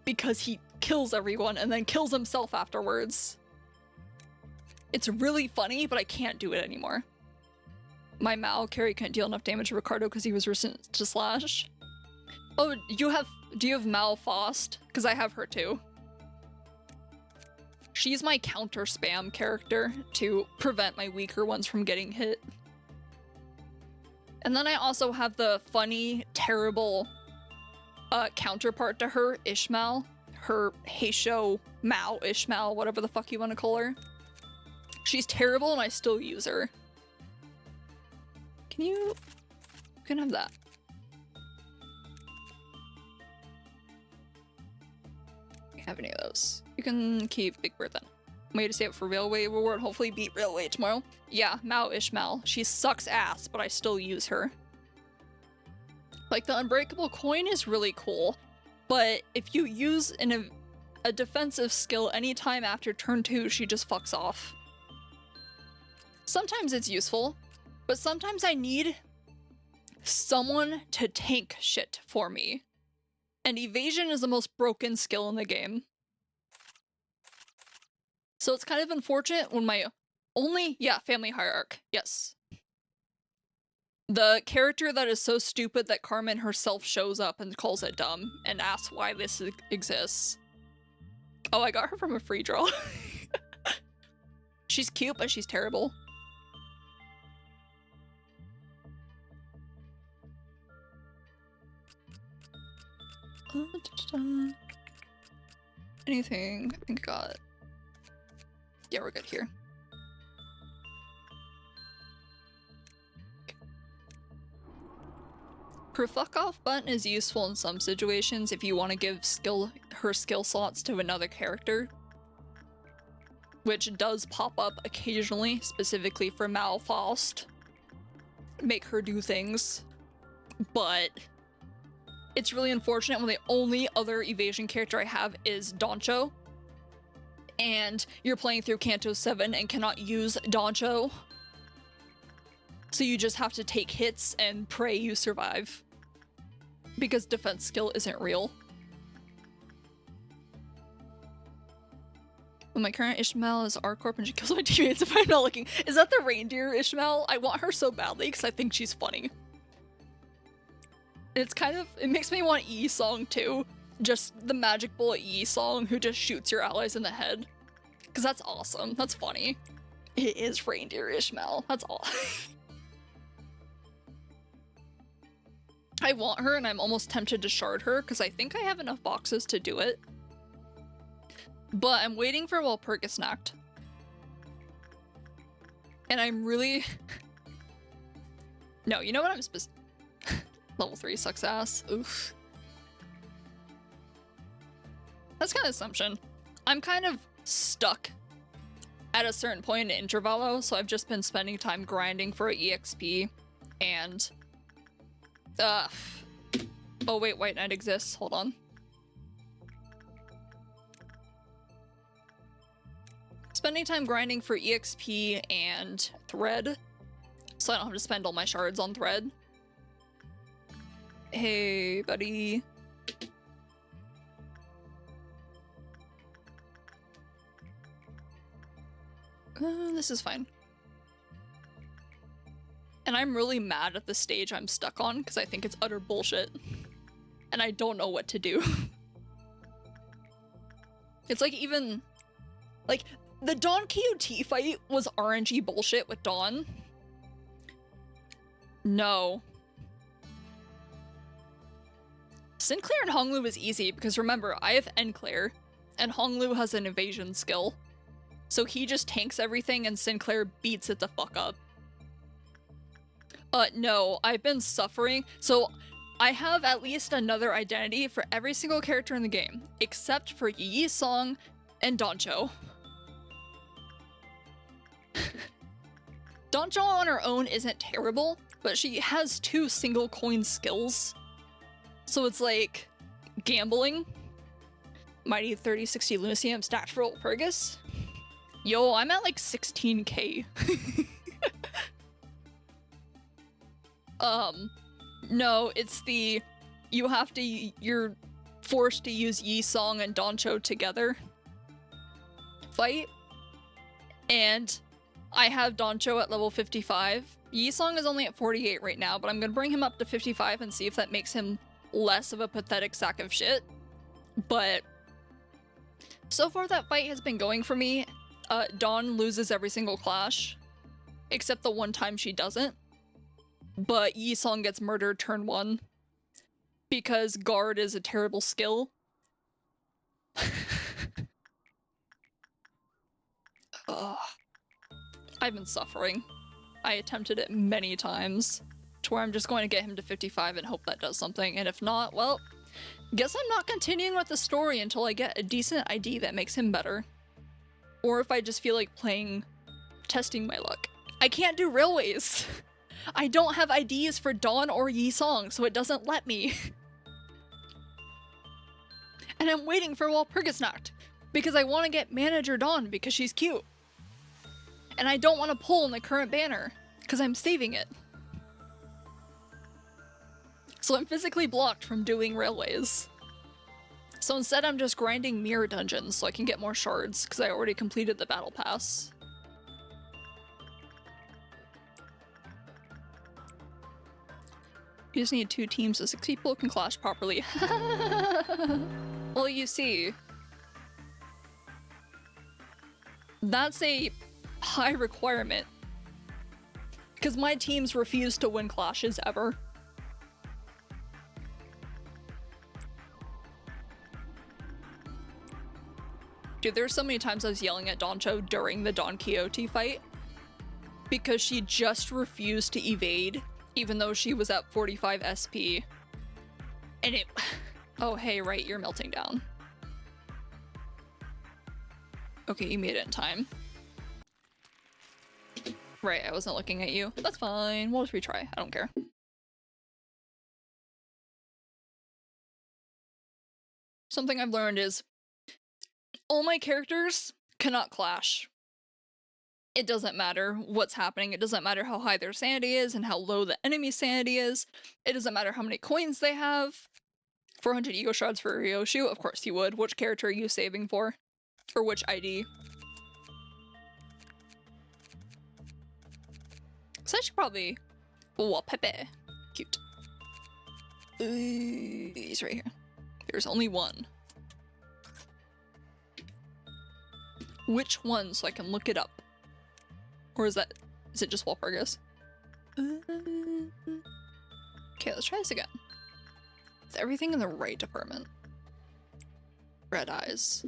Because he kills everyone and then kills himself afterwards. It's really funny, but I can't do it anymore. My Mal carry couldn't deal enough damage to Ricardo because he was resistant to slash. Oh, do you have Mal Faust? Because I have her too. she's my counter spam character to prevent my weaker ones from getting hit. And then I also have the funny, terrible counterpart to her, Ishmael. Her Heisho Mao Ishmael, whatever the fuck you want to call her. She's terrible and I still use her. You can have that. You have any of those? You can keep Big Bird then. Way to save it for Railway reward. Hopefully beat Railway tomorrow. Yeah, Mao Ishmael. She sucks ass, but I still use her. Like, the Unbreakable Coin is really cool, but if you use a defensive skill anytime after turn 2, she just fucks off. Sometimes it's useful, but sometimes I need someone to tank shit for me. And evasion is the most broken skill in the game. So it's kind of unfortunate when my family hierarch, yes. The character that is so stupid that Carmen herself shows up and calls it dumb and asks why this exists. Oh, I got her from a free draw. She's cute, but she's terrible. Anything? I think I got it. Yeah, we're good here. Her fuck off button is useful in some situations if you want to give her skill slots to another character, which does pop up occasionally, specifically for Malfast. Make her do things, but it's really unfortunate when the only other evasion character I have is Doncho, and you're playing through Kanto 7 and cannot use Doncho, so you just have to take hits and pray you survive. Because defense skill isn't real. When my current Ishmael is R-Corp and she kills my teammates if I'm not looking. Is that the reindeer Ishmael? I want her so badly because I think she's funny. It's kind of, it makes me want Yi-Song too. Just the magic bullet Yi-Song who just shoots your allies in the head. Because that's awesome. That's funny. It is reindeer Ishmael. That's all. I want her and I'm almost tempted to shard her because I think I have enough boxes to do it. But I'm waiting for Walpurgisnacht. And I'm really... No, you know what I'm Level 3 sucks ass. Oof. That's kind of assumption. I'm kind of stuck at a certain point in Intervallo, so I've just been spending time grinding for EXP and... Oh wait, White Knight exists. Hold on. Spending time grinding for EXP and Thread, so I don't have to spend all my shards on Thread. Hey, buddy. This is fine. And I'm really mad at the stage I'm stuck on because I think it's utter bullshit. And I don't know what to do. It's like even... Like, the Dawn KOT fight was RNG bullshit with Dawn. No. Sinclair and Honglu is easy because remember, I have Enclair and Honglu has an evasion skill. So he just tanks everything and Sinclair beats it the fuck up. No, I've been suffering. So I have at least another identity for every single character in the game, except for Yi Song and Doncho. Doncho on her own isn't terrible, but she has 2 single coin skills. So it's like gambling. Mighty 3060 Lunacy, I'm stacked for Walpurgis. Yo, I'm at like 16k. No, it's the you're forced to use Yi Song and Doncho together fight. And I have Doncho at level 55. Yi Song is only at 48 right now, but I'm gonna bring him up to 55 and see if that makes him less of a pathetic sack of shit. But So far that fight has been going for me. Dawn loses every single clash, except the one time she doesn't. But Yisong gets murdered turn 1 because guard is a terrible skill. Ugh. I've been suffering. I attempted it many times, to where I'm just going to get him to 55 and hope that does something, and if not, well, guess I'm not continuing with the story until I get a decent ID that makes him better. Or if I just feel like testing my luck. I can't do railways! I don't have IDs for Dawn or Yisong, so it doesn't let me. And I'm waiting for Walpurgisnacht, because I want to get Manager Dawn because she's cute. And I don't want to pull in the current banner, because I'm saving it. So I'm physically blocked from doing railways. So instead I'm just grinding mirror dungeons so I can get more shards, because I already completed the battle pass. You just need 2 teams of 6 people who can clash properly. Well, you see, that's a high requirement, because my teams refuse to win clashes ever. Dude, there's so many times I was yelling at Doncho during the Don Quixote fight because she just refused to evade even though she was at 45 SP. And it... Oh, hey, right, you're melting down. Okay, you made it in time. Right, I wasn't looking at you. That's fine, we'll just retry. I don't care. Something I've learned is all my characters cannot clash. It doesn't matter what's happening. It doesn't matter how high their sanity is and how low the enemy's sanity is. It doesn't matter how many coins they have. 400 ego shards for Ryoshu? Of course you would. Which character are you saving for? Or which ID? So I should probably... Oh, Pepe. Cute. He's right here. There's only one. Which one, so I can look it up? Or is it just Walpurgis? Okay, let's try this again. Is everything in the right department? Red eyes.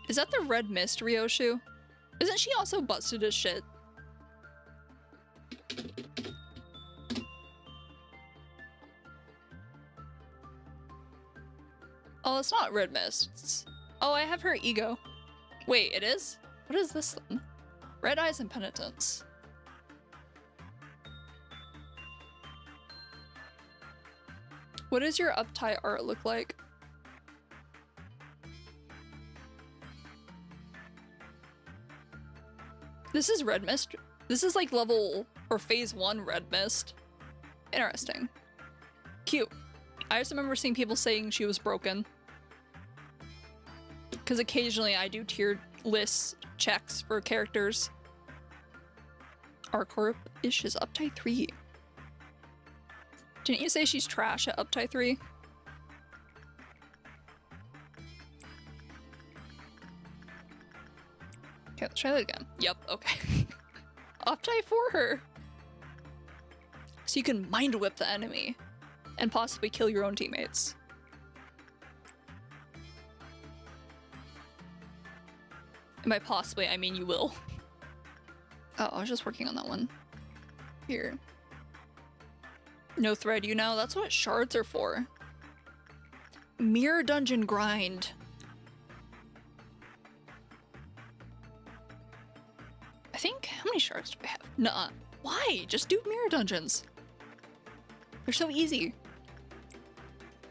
Is that the red mist Ryoshu? Isn't she also busted as shit? Oh, it's not red mist. Oh, I have her ego. Wait, it is? What is this then? Red eyes and penitence. What does your uptight art look like? This is red mist. This is like level or phase 1 red mist. Interesting. Cute. I just remember seeing people saying she was broken. Because occasionally I do tier list checks for characters. Arcorp-ish is uptight 3. Didn't you say she's trash at uptight 3? Okay, let's try that again. Yep, okay. Uptight for her. So you can mind whip the enemy and possibly kill your own teammates. And by possibly, I mean you will. Oh, I was just working on that one. Here. No thread you now? That's what shards are for. Mirror dungeon grind. I think, how many shards do I have? Nuh-uh. Why? Just do mirror dungeons. They're so easy.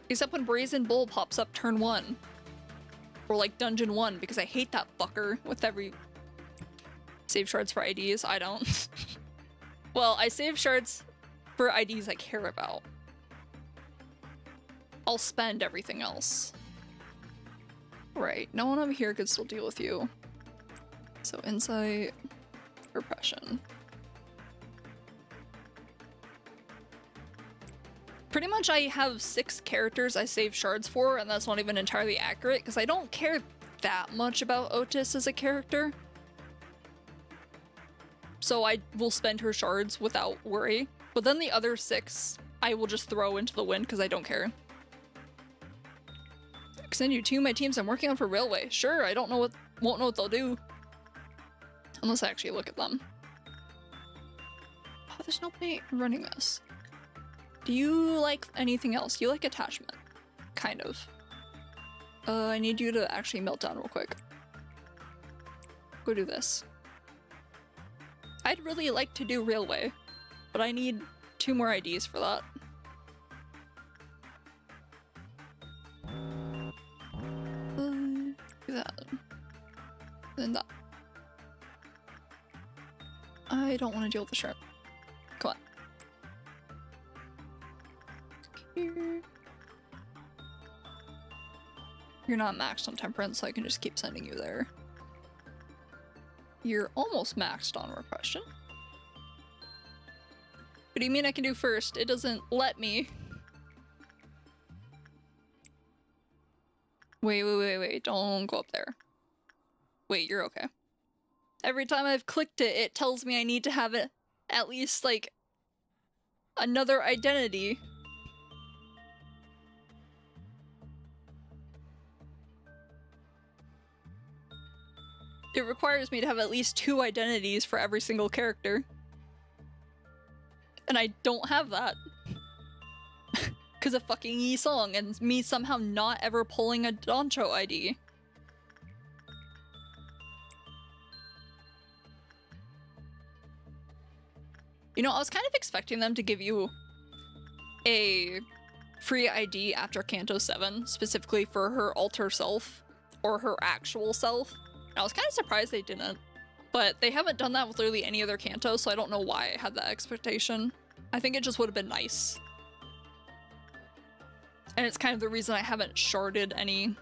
Except when Brazen Bull pops up turn 1. Or like dungeon 1, because I hate that fucker with every... Save shards for IDs? I don't. Well, I save shards for IDs I care about. I'll spend everything else. Right, no one over here could still deal with you. So insight, repression. pretty much I have 6 characters I save shards for, and that's not even entirely accurate, because I don't care that much about Otis as a character. So I will spend her shards without worry. But then the other 6, I will just throw into the wind, because I don't care. Send you 2 of my teams I'm working on for Railway. Sure, I don't know what, won't know what they'll do. Unless I actually look at them. Oh, there's nobody running this. Do you like anything else? Do you like attachment? Kind of. I need you to actually melt down real quick. Go do this. I'd really like to do Railway, but I need 2 more IDs for that. Do that. Then that. I don't want to deal with the shrimp. Come on. Here. You're not maxed on temperance, so I can just keep sending you there. You're almost maxed on repression. What do you mean I can do first? It doesn't let me. Wait. Don't go up there. Wait, you're okay. Every time I've clicked it, it tells me I need to have it at least, like, another identity. It requires me to have at least 2 identities for every single character. And I don't have that. Because of fucking Yi-Song and me somehow not ever pulling a Doncho ID. You know, I was kind of expecting them to give you a free ID after Kanto 7, specifically for her alter self, or her actual self. And I was kind of surprised they didn't. But they haven't done that with literally any other Kanto, so I don't know why I had that expectation. I think it just would have been nice. And it's kind of the reason I haven't sharded any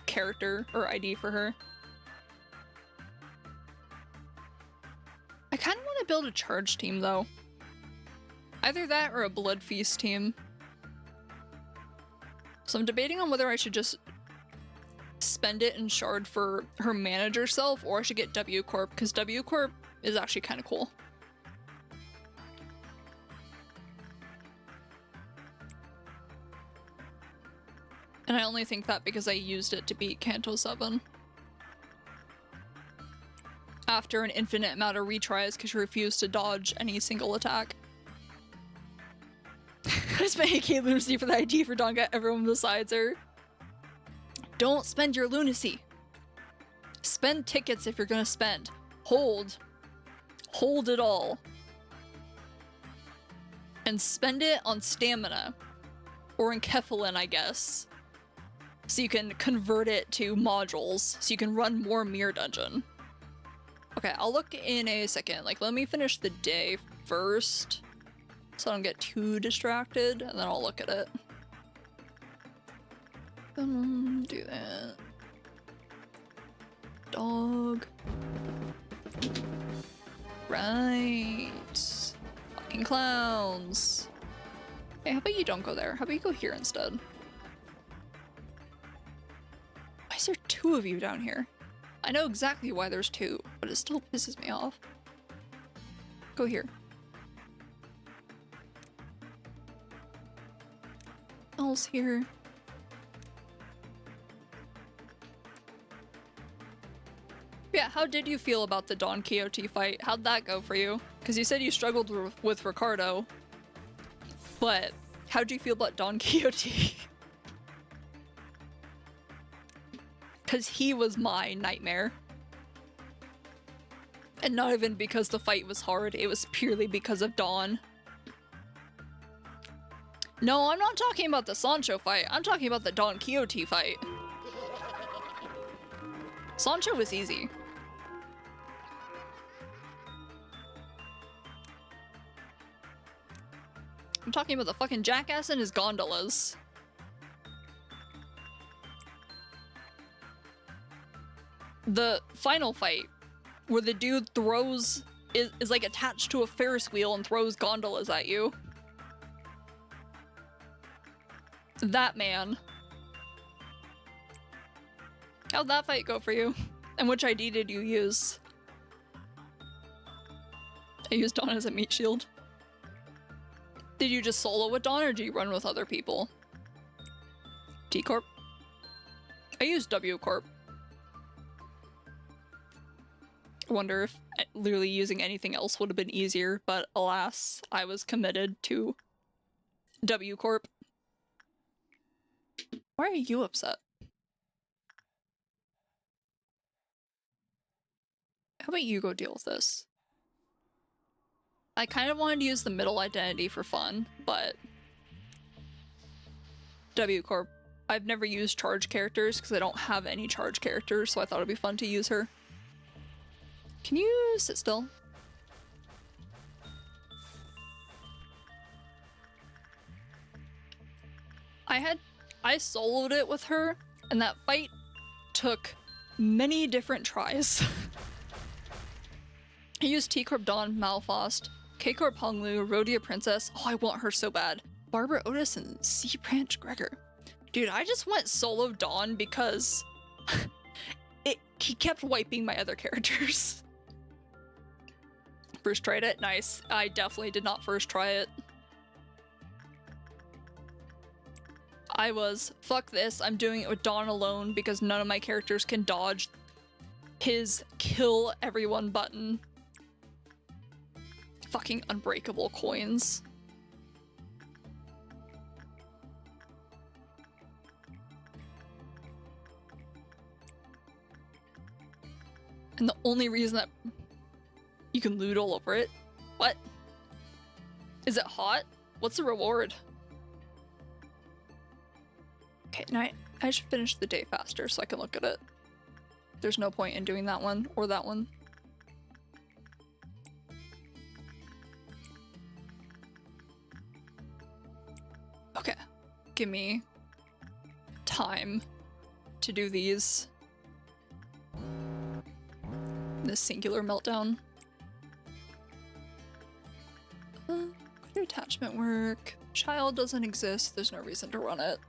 character or ID for her. I kind of want to build a charge team though. Either that or a blood feast team. So I'm debating on whether I should just spend it and shard for her manager self, or I should get W Corp, because W Corp is actually kind of cool. And I only think that because I used it to beat Kanto 7. After an infinite amount of retries because she refused to dodge any single attack. I spent AK lunacy for the ID for Donga, everyone besides her. Don't spend your lunacy. Spend tickets if you're gonna spend. Hold. Hold it all. And spend it on stamina. Or in Kefalin, I guess. So you can convert it to modules, so you can run more Mirror Dungeon. Okay, I'll look in a second. Like, let me finish the day first, so I don't get too distracted, and then I'll look at it. Do that. Dog. Right. Fucking clowns. Hey, how about you don't go there? How about you go here instead? Why is there 2 of you down here? I know exactly why there's 2, but it still pisses me off. Go here. Else here. Yeah, how did you feel about the Don Quixote fight? How'd that go for you? Because you said you struggled with Ricardo, but how'd you feel about Don Quixote? Because he was my nightmare. And not even because the fight was hard, it was purely because of Don. No, I'm not talking about the Sancho fight, I'm talking about the Don Quixote fight. Sancho was easy. I'm talking about the fucking jackass and his gondolas. The final fight, where the dude throws, is like attached to a Ferris wheel and throws gondolas at you. That man. How'd that fight go for you? And which ID did you use? I used Dawn as a meat shield. Did you just solo with Dawn or did you run with other people? T Corp? I used W Corp. I wonder if literally using anything else would have been easier, but alas, I was committed to W Corp. Why are you upset? How about you go deal with this? I kind of wanted to use the middle identity for fun, but W Corp. I've never used charge characters because I don't have any charge characters, so I thought it'd be fun to use her. Can you sit still? I soloed it with her, and that fight took many different tries. I used T-Corp Dawn, Malfast, K-Corp Honglu, Rhodia Princess. Oh, I want her so bad. Barbara Otis and C. Branch Gregor. Dude, I just went solo Dawn because he kept wiping my other characters. First tried it? Nice. I definitely did not first try it. I was, fuck this, I'm doing it with Dawn alone because none of my characters can dodge his kill everyone button. Fucking unbreakable coins. And the only reason that you can loot all over it? What? Is it hot? What's the reward? Okay, now I should finish the day faster so I can look at it. There's no point in doing that one or that one. Okay, give me time to do these. This singular meltdown. Clear attachment work. Child doesn't exist. There's no reason to run it.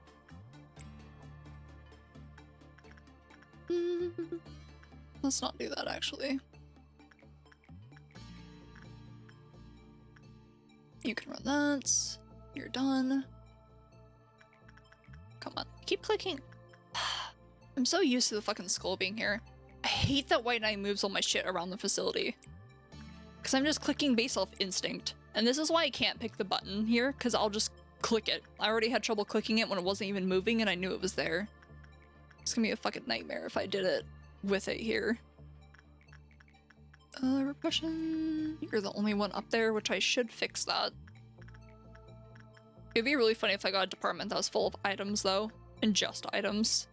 Let's not do that, actually. You can run that. You're done. Come on. Keep clicking. I'm so used to the fucking skull being here. I hate that White Knight moves all my shit around the facility. Because I'm just clicking based off instinct. And this is why I can't pick the button here, because I'll just click it. I already had trouble clicking it when it wasn't even moving and I knew it was there. It's gonna be a fucking nightmare if I did it with it here. Repression. You're the only one up there, which I should fix that. It'd be really funny if I got a department that was full of items, though. And just items.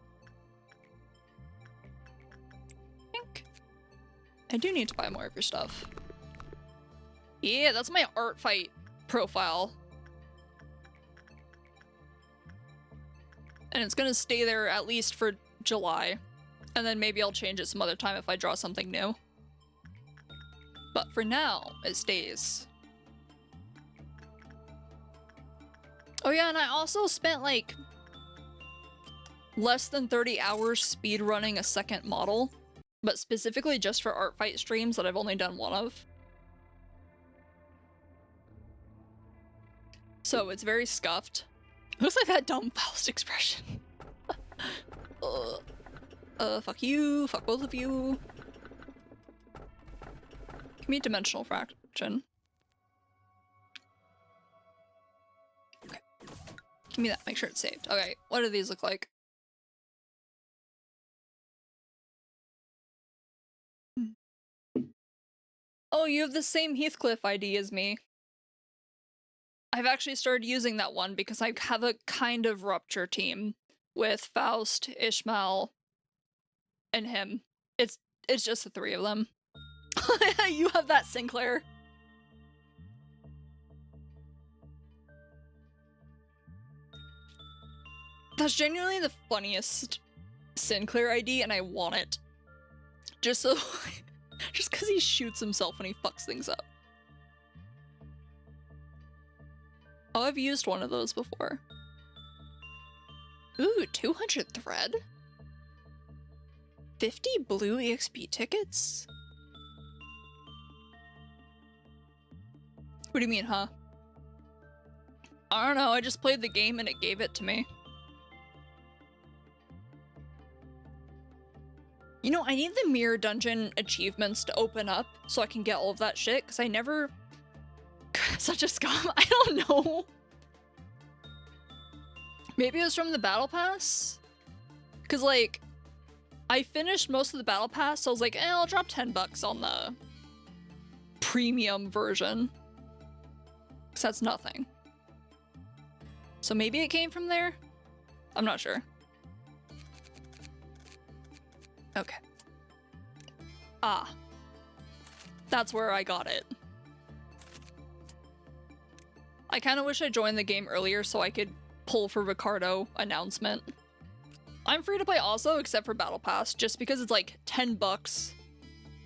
I do need to buy more of your stuff. Yeah, that's my art fight profile. And it's gonna stay there at least for July. And then maybe I'll change it some other time if I draw something new. But for now, it stays. Oh yeah, and I also spent like less than 30 hours speedrunning a second model, but specifically just for art fight streams that I've only done one of. So it's very scuffed. Looks like that dumb Faust expression. Fuck you, fuck both of you. Give me dimensional fraction. Okay. Give me that, make sure it's saved. Okay, what do these look like? Oh, you have the same Heathcliff ID as me. I've actually started using that one because I have a kind of rupture team with Faust, Ishmael, and him. It's just the three of them. You have that, Sinclair. That's genuinely the funniest Sinclair ID, and I want it. Just so, just because he shoots himself when he fucks things up. Oh, I've used one of those before. Ooh, 200 thread? 50 blue EXP tickets? What do you mean, huh? I don't know, I just played the game and it gave it to me. You know, I need the mirror dungeon achievements to open up so I can get all of that shit, because I never... Such a scum? I don't know. Maybe it was from the battle pass? Because, like, I finished most of the battle pass, so I was like, I'll drop 10 bucks on the premium version. Because that's nothing. So maybe it came from there? I'm not sure. Okay. Ah. That's where I got it. I kind of wish I joined the game earlier so I could pull for Ricardo announcement. I'm free to play also, except for Battle Pass, just because it's like 10 bucks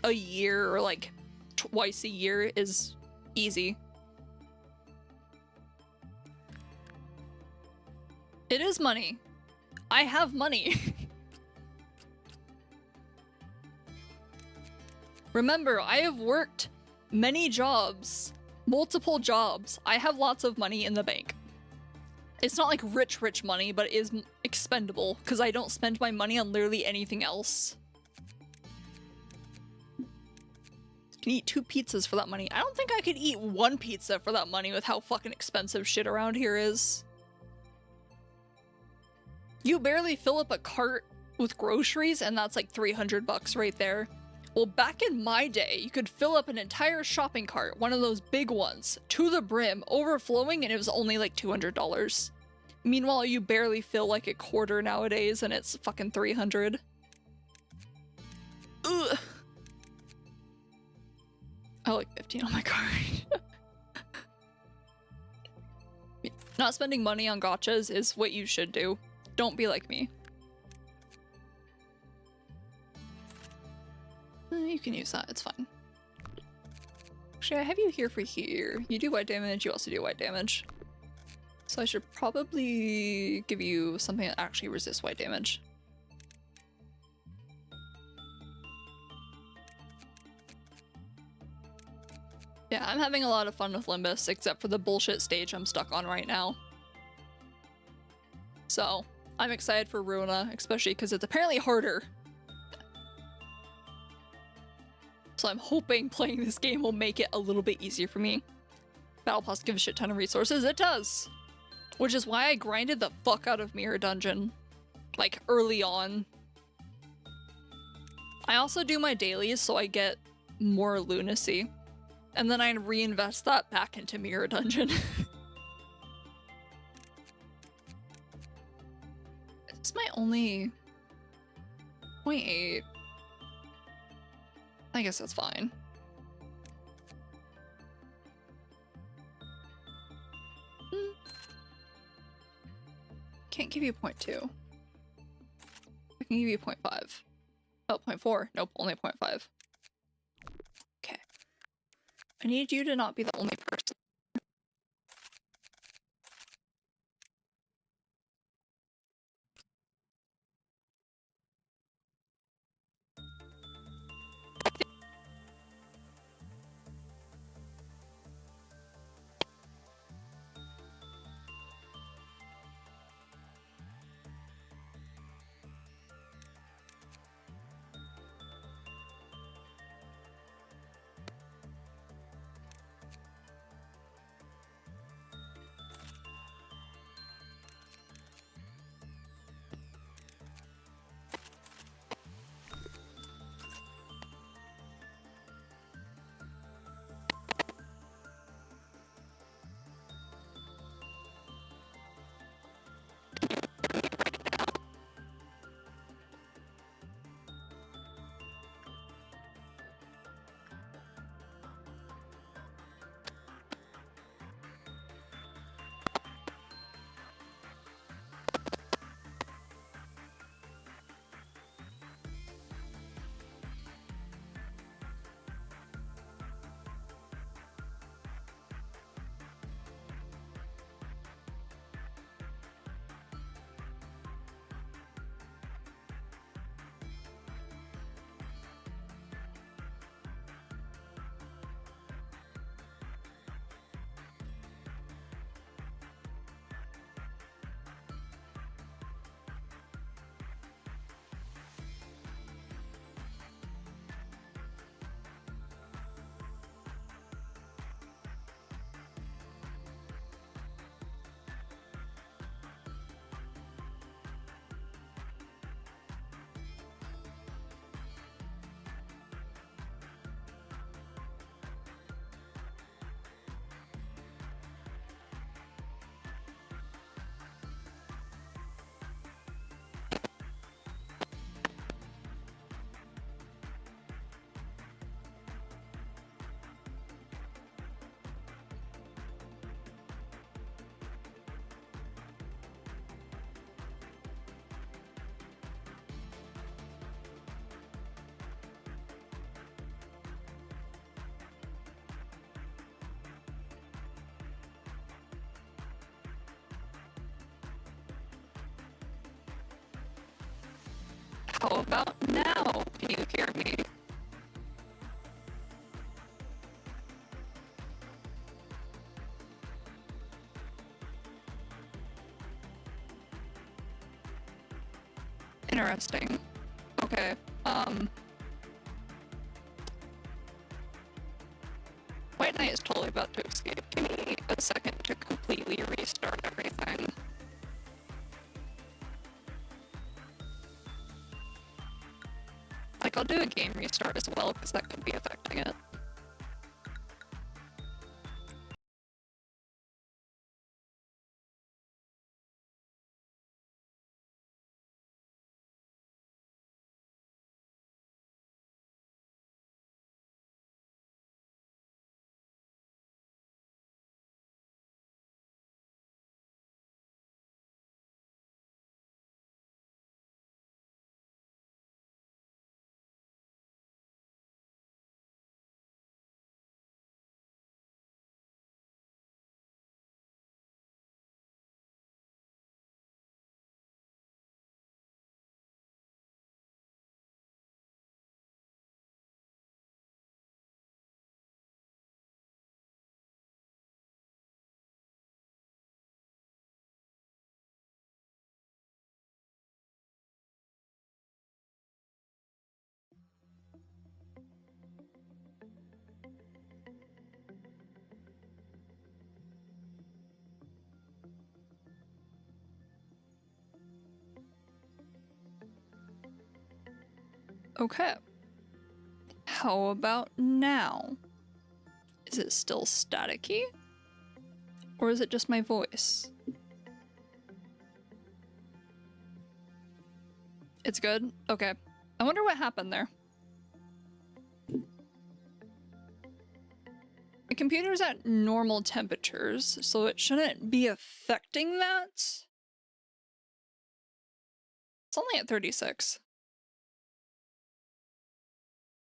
a year or like twice a year is easy. It is money. I have money. Remember, I have worked many jobs, multiple jobs. I have lots of money in the bank. It's not like rich money, but it is expendable because I don't spend my money on literally anything else. You can eat 2 pizzas for that money. I don't think I could eat 1 pizza for that money with how fucking expensive shit around here is. You barely fill up a cart with groceries and that's like 300 bucks right there. Well, back in my day, you could fill up an entire shopping cart, one of those big ones, to the brim, overflowing, and it was only like $200. Meanwhile, you barely fill like a quarter nowadays, and it's fucking 300. Ugh. I like 15 on my card. Not spending money on gachas is what you should do. Don't be like me. You can use that, it's fine. Actually, I have you here for here. You do white damage, you also do white damage. So I should probably give you something that actually resists white damage. Yeah, I'm having a lot of fun with Limbus, except for the bullshit stage I'm stuck on right now. So, I'm excited for Ruina, especially because it's apparently harder. So I'm hoping playing this game will make it a little bit easier for me. Battle Pass gives a shit ton of resources. It does! Which is why I grinded the fuck out of Mirror Dungeon. Like, early on. I also do my dailies so I get more lunacy. And then I reinvest that back into Mirror Dungeon. It's my only... 0.8. I guess that's fine. Can't give you 0.2. I can give you 0.5. Oh, 0.4. Nope, only 0.5. Okay. I need you to not be the only person. How about now? Can you hear me? Interesting. Okay, White Knight is totally about to escape. Give me a second to completely restart everything. Like, I'll do a game restart as well, because that could be affecting it. Okay. How about now? Is it still staticky? Or is it just my voice? It's good? Okay. I wonder what happened there. The computer's at normal temperatures, so it shouldn't be affecting that. It's only at 36.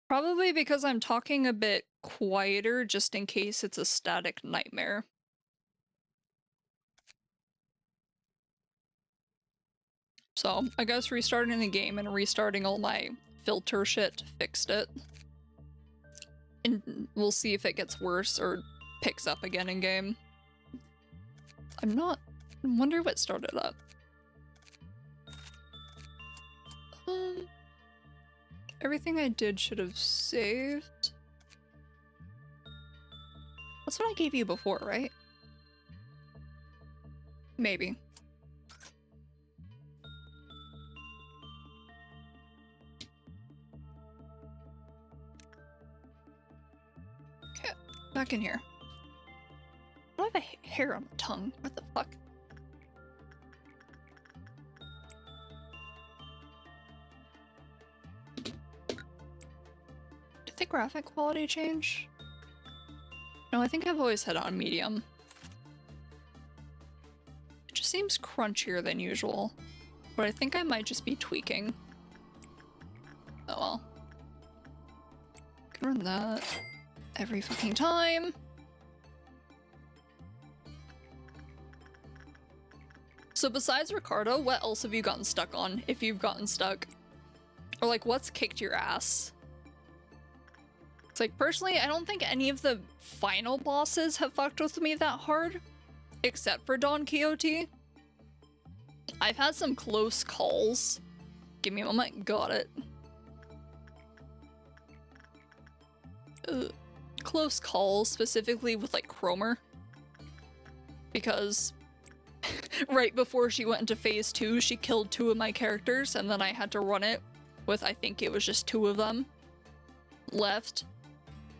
Probably because I'm talking a bit quieter just in case it's a static nightmare. So, I guess restarting the game and restarting all my filter shit fixed it. And we'll see if it gets worse or picks up again in game. I wonder what started up. Everything I did should have saved. That's what I gave you before, right? Maybe. Okay, back in here. I have a hair on my tongue. What the fuck? Did the graphic quality change? No, I think I've always had it on medium. It just seems crunchier than usual, but I think I might just be tweaking. Oh well. Can run that every fucking time. So besides Ricardo, what else have you gotten stuck on, if you've gotten stuck? Or like, what's kicked your ass? It's like, personally, I don't think any of the final bosses have fucked with me that hard, except for Don Quixote. I've had some close calls. Give me a moment. Got it. Close calls, specifically with like Cromer. Because right before she went into phase 2, she killed 2 of my characters, and then I had to run it with, I think it was just 2 of them left.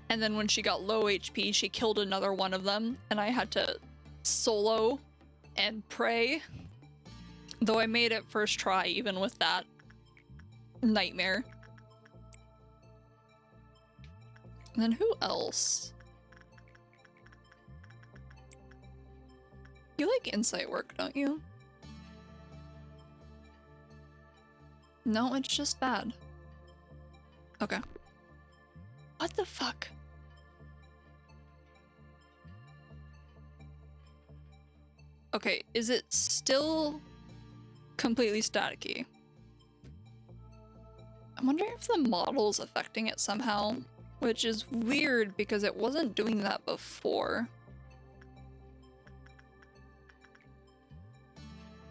And then when she got low HP, she killed another one of them, and I had to solo and pray. Though I made it first try, even with that nightmare. And then who else? You like insight work, don't you? No, it's just bad. Okay. What the fuck? Okay, is it still completely staticky? I'm wondering if the model's affecting it somehow, which is weird because it wasn't doing that before.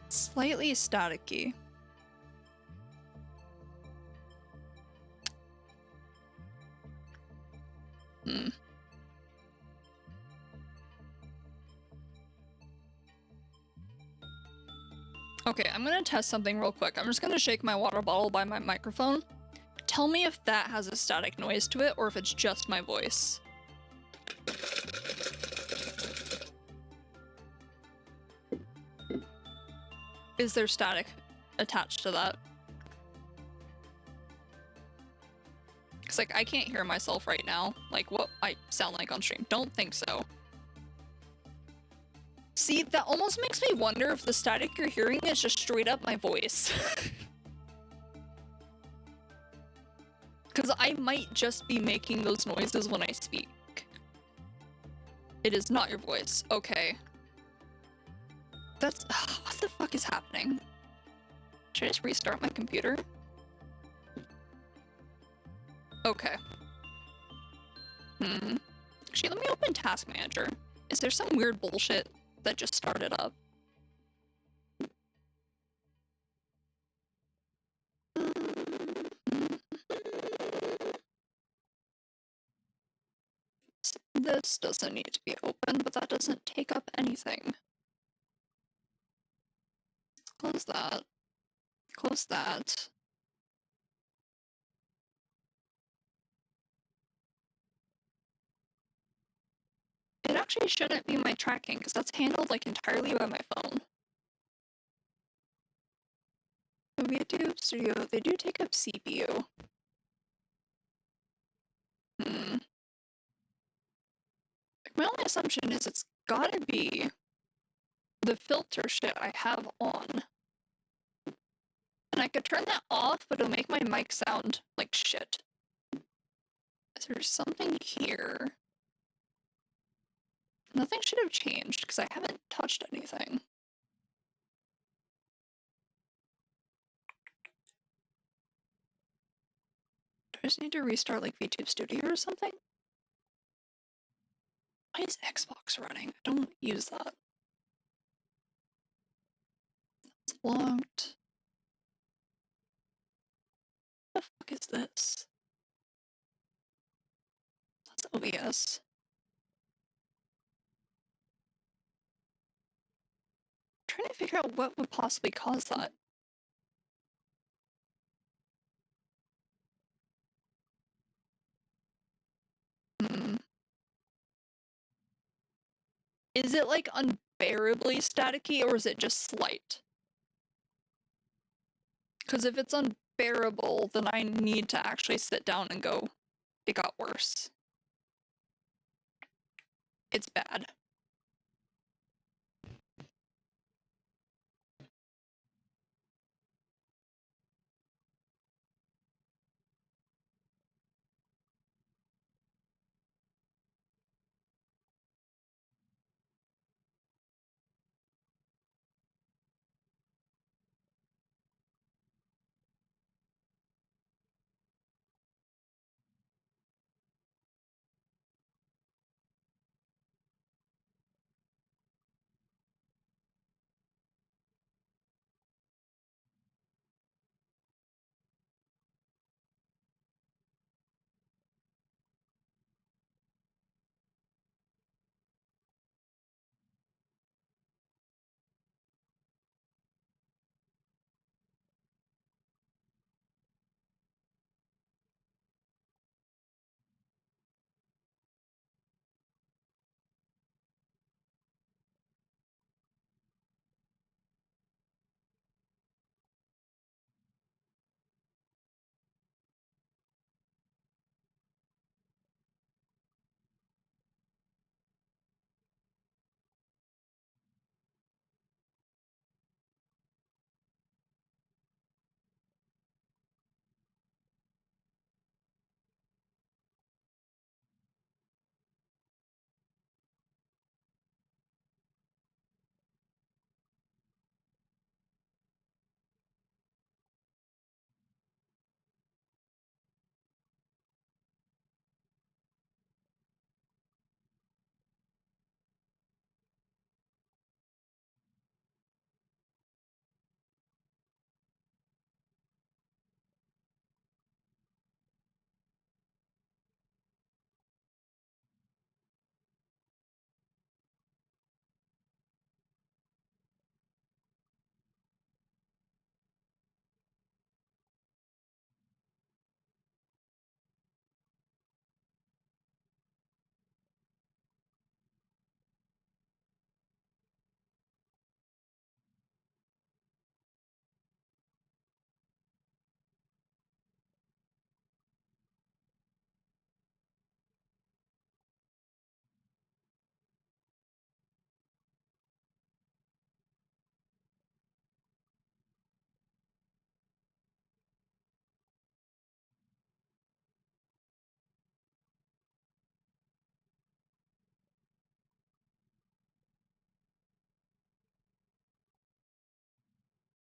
Slightly staticky. Okay, I'm gonna test something real quick. I'm just gonna shake my water bottle by my microphone. Tell me if that has a static noise to it or if it's just my voice. Is there static attached to that? Because, like, I can't hear myself right now. Like, what I sound like on stream. Don't think so. See, that almost makes me wonder if the static you're hearing is just straight up my voice. Because I might just be making those noises when I speak. It is not your voice. Okay. That's... what the fuck is happening? Should I just restart my computer? Okay. Actually, let me open Task Manager. Is there some weird bullshit that just started up? This doesn't need to be open, but that doesn't take up anything. Close that. Close that. It actually shouldn't be my tracking, because that's handled, like, entirely by my phone. YouTube Studio, they do take up CPU. Like, my only assumption is it's gotta be the filter shit I have on. And I could turn that off, but it'll make my mic sound like shit. Is there something here? Nothing should have changed, because I haven't touched anything. Do I just need to restart, like, VTube Studio or something? Why is Xbox running? I don't use that. It's locked. What the fuck is this? That's OBS. I'm trying to figure out what would possibly cause that. Is it, like, unbearably staticky, or is it just slight? Because if it's unbearable, then I need to actually sit down and go, it got worse. It's bad.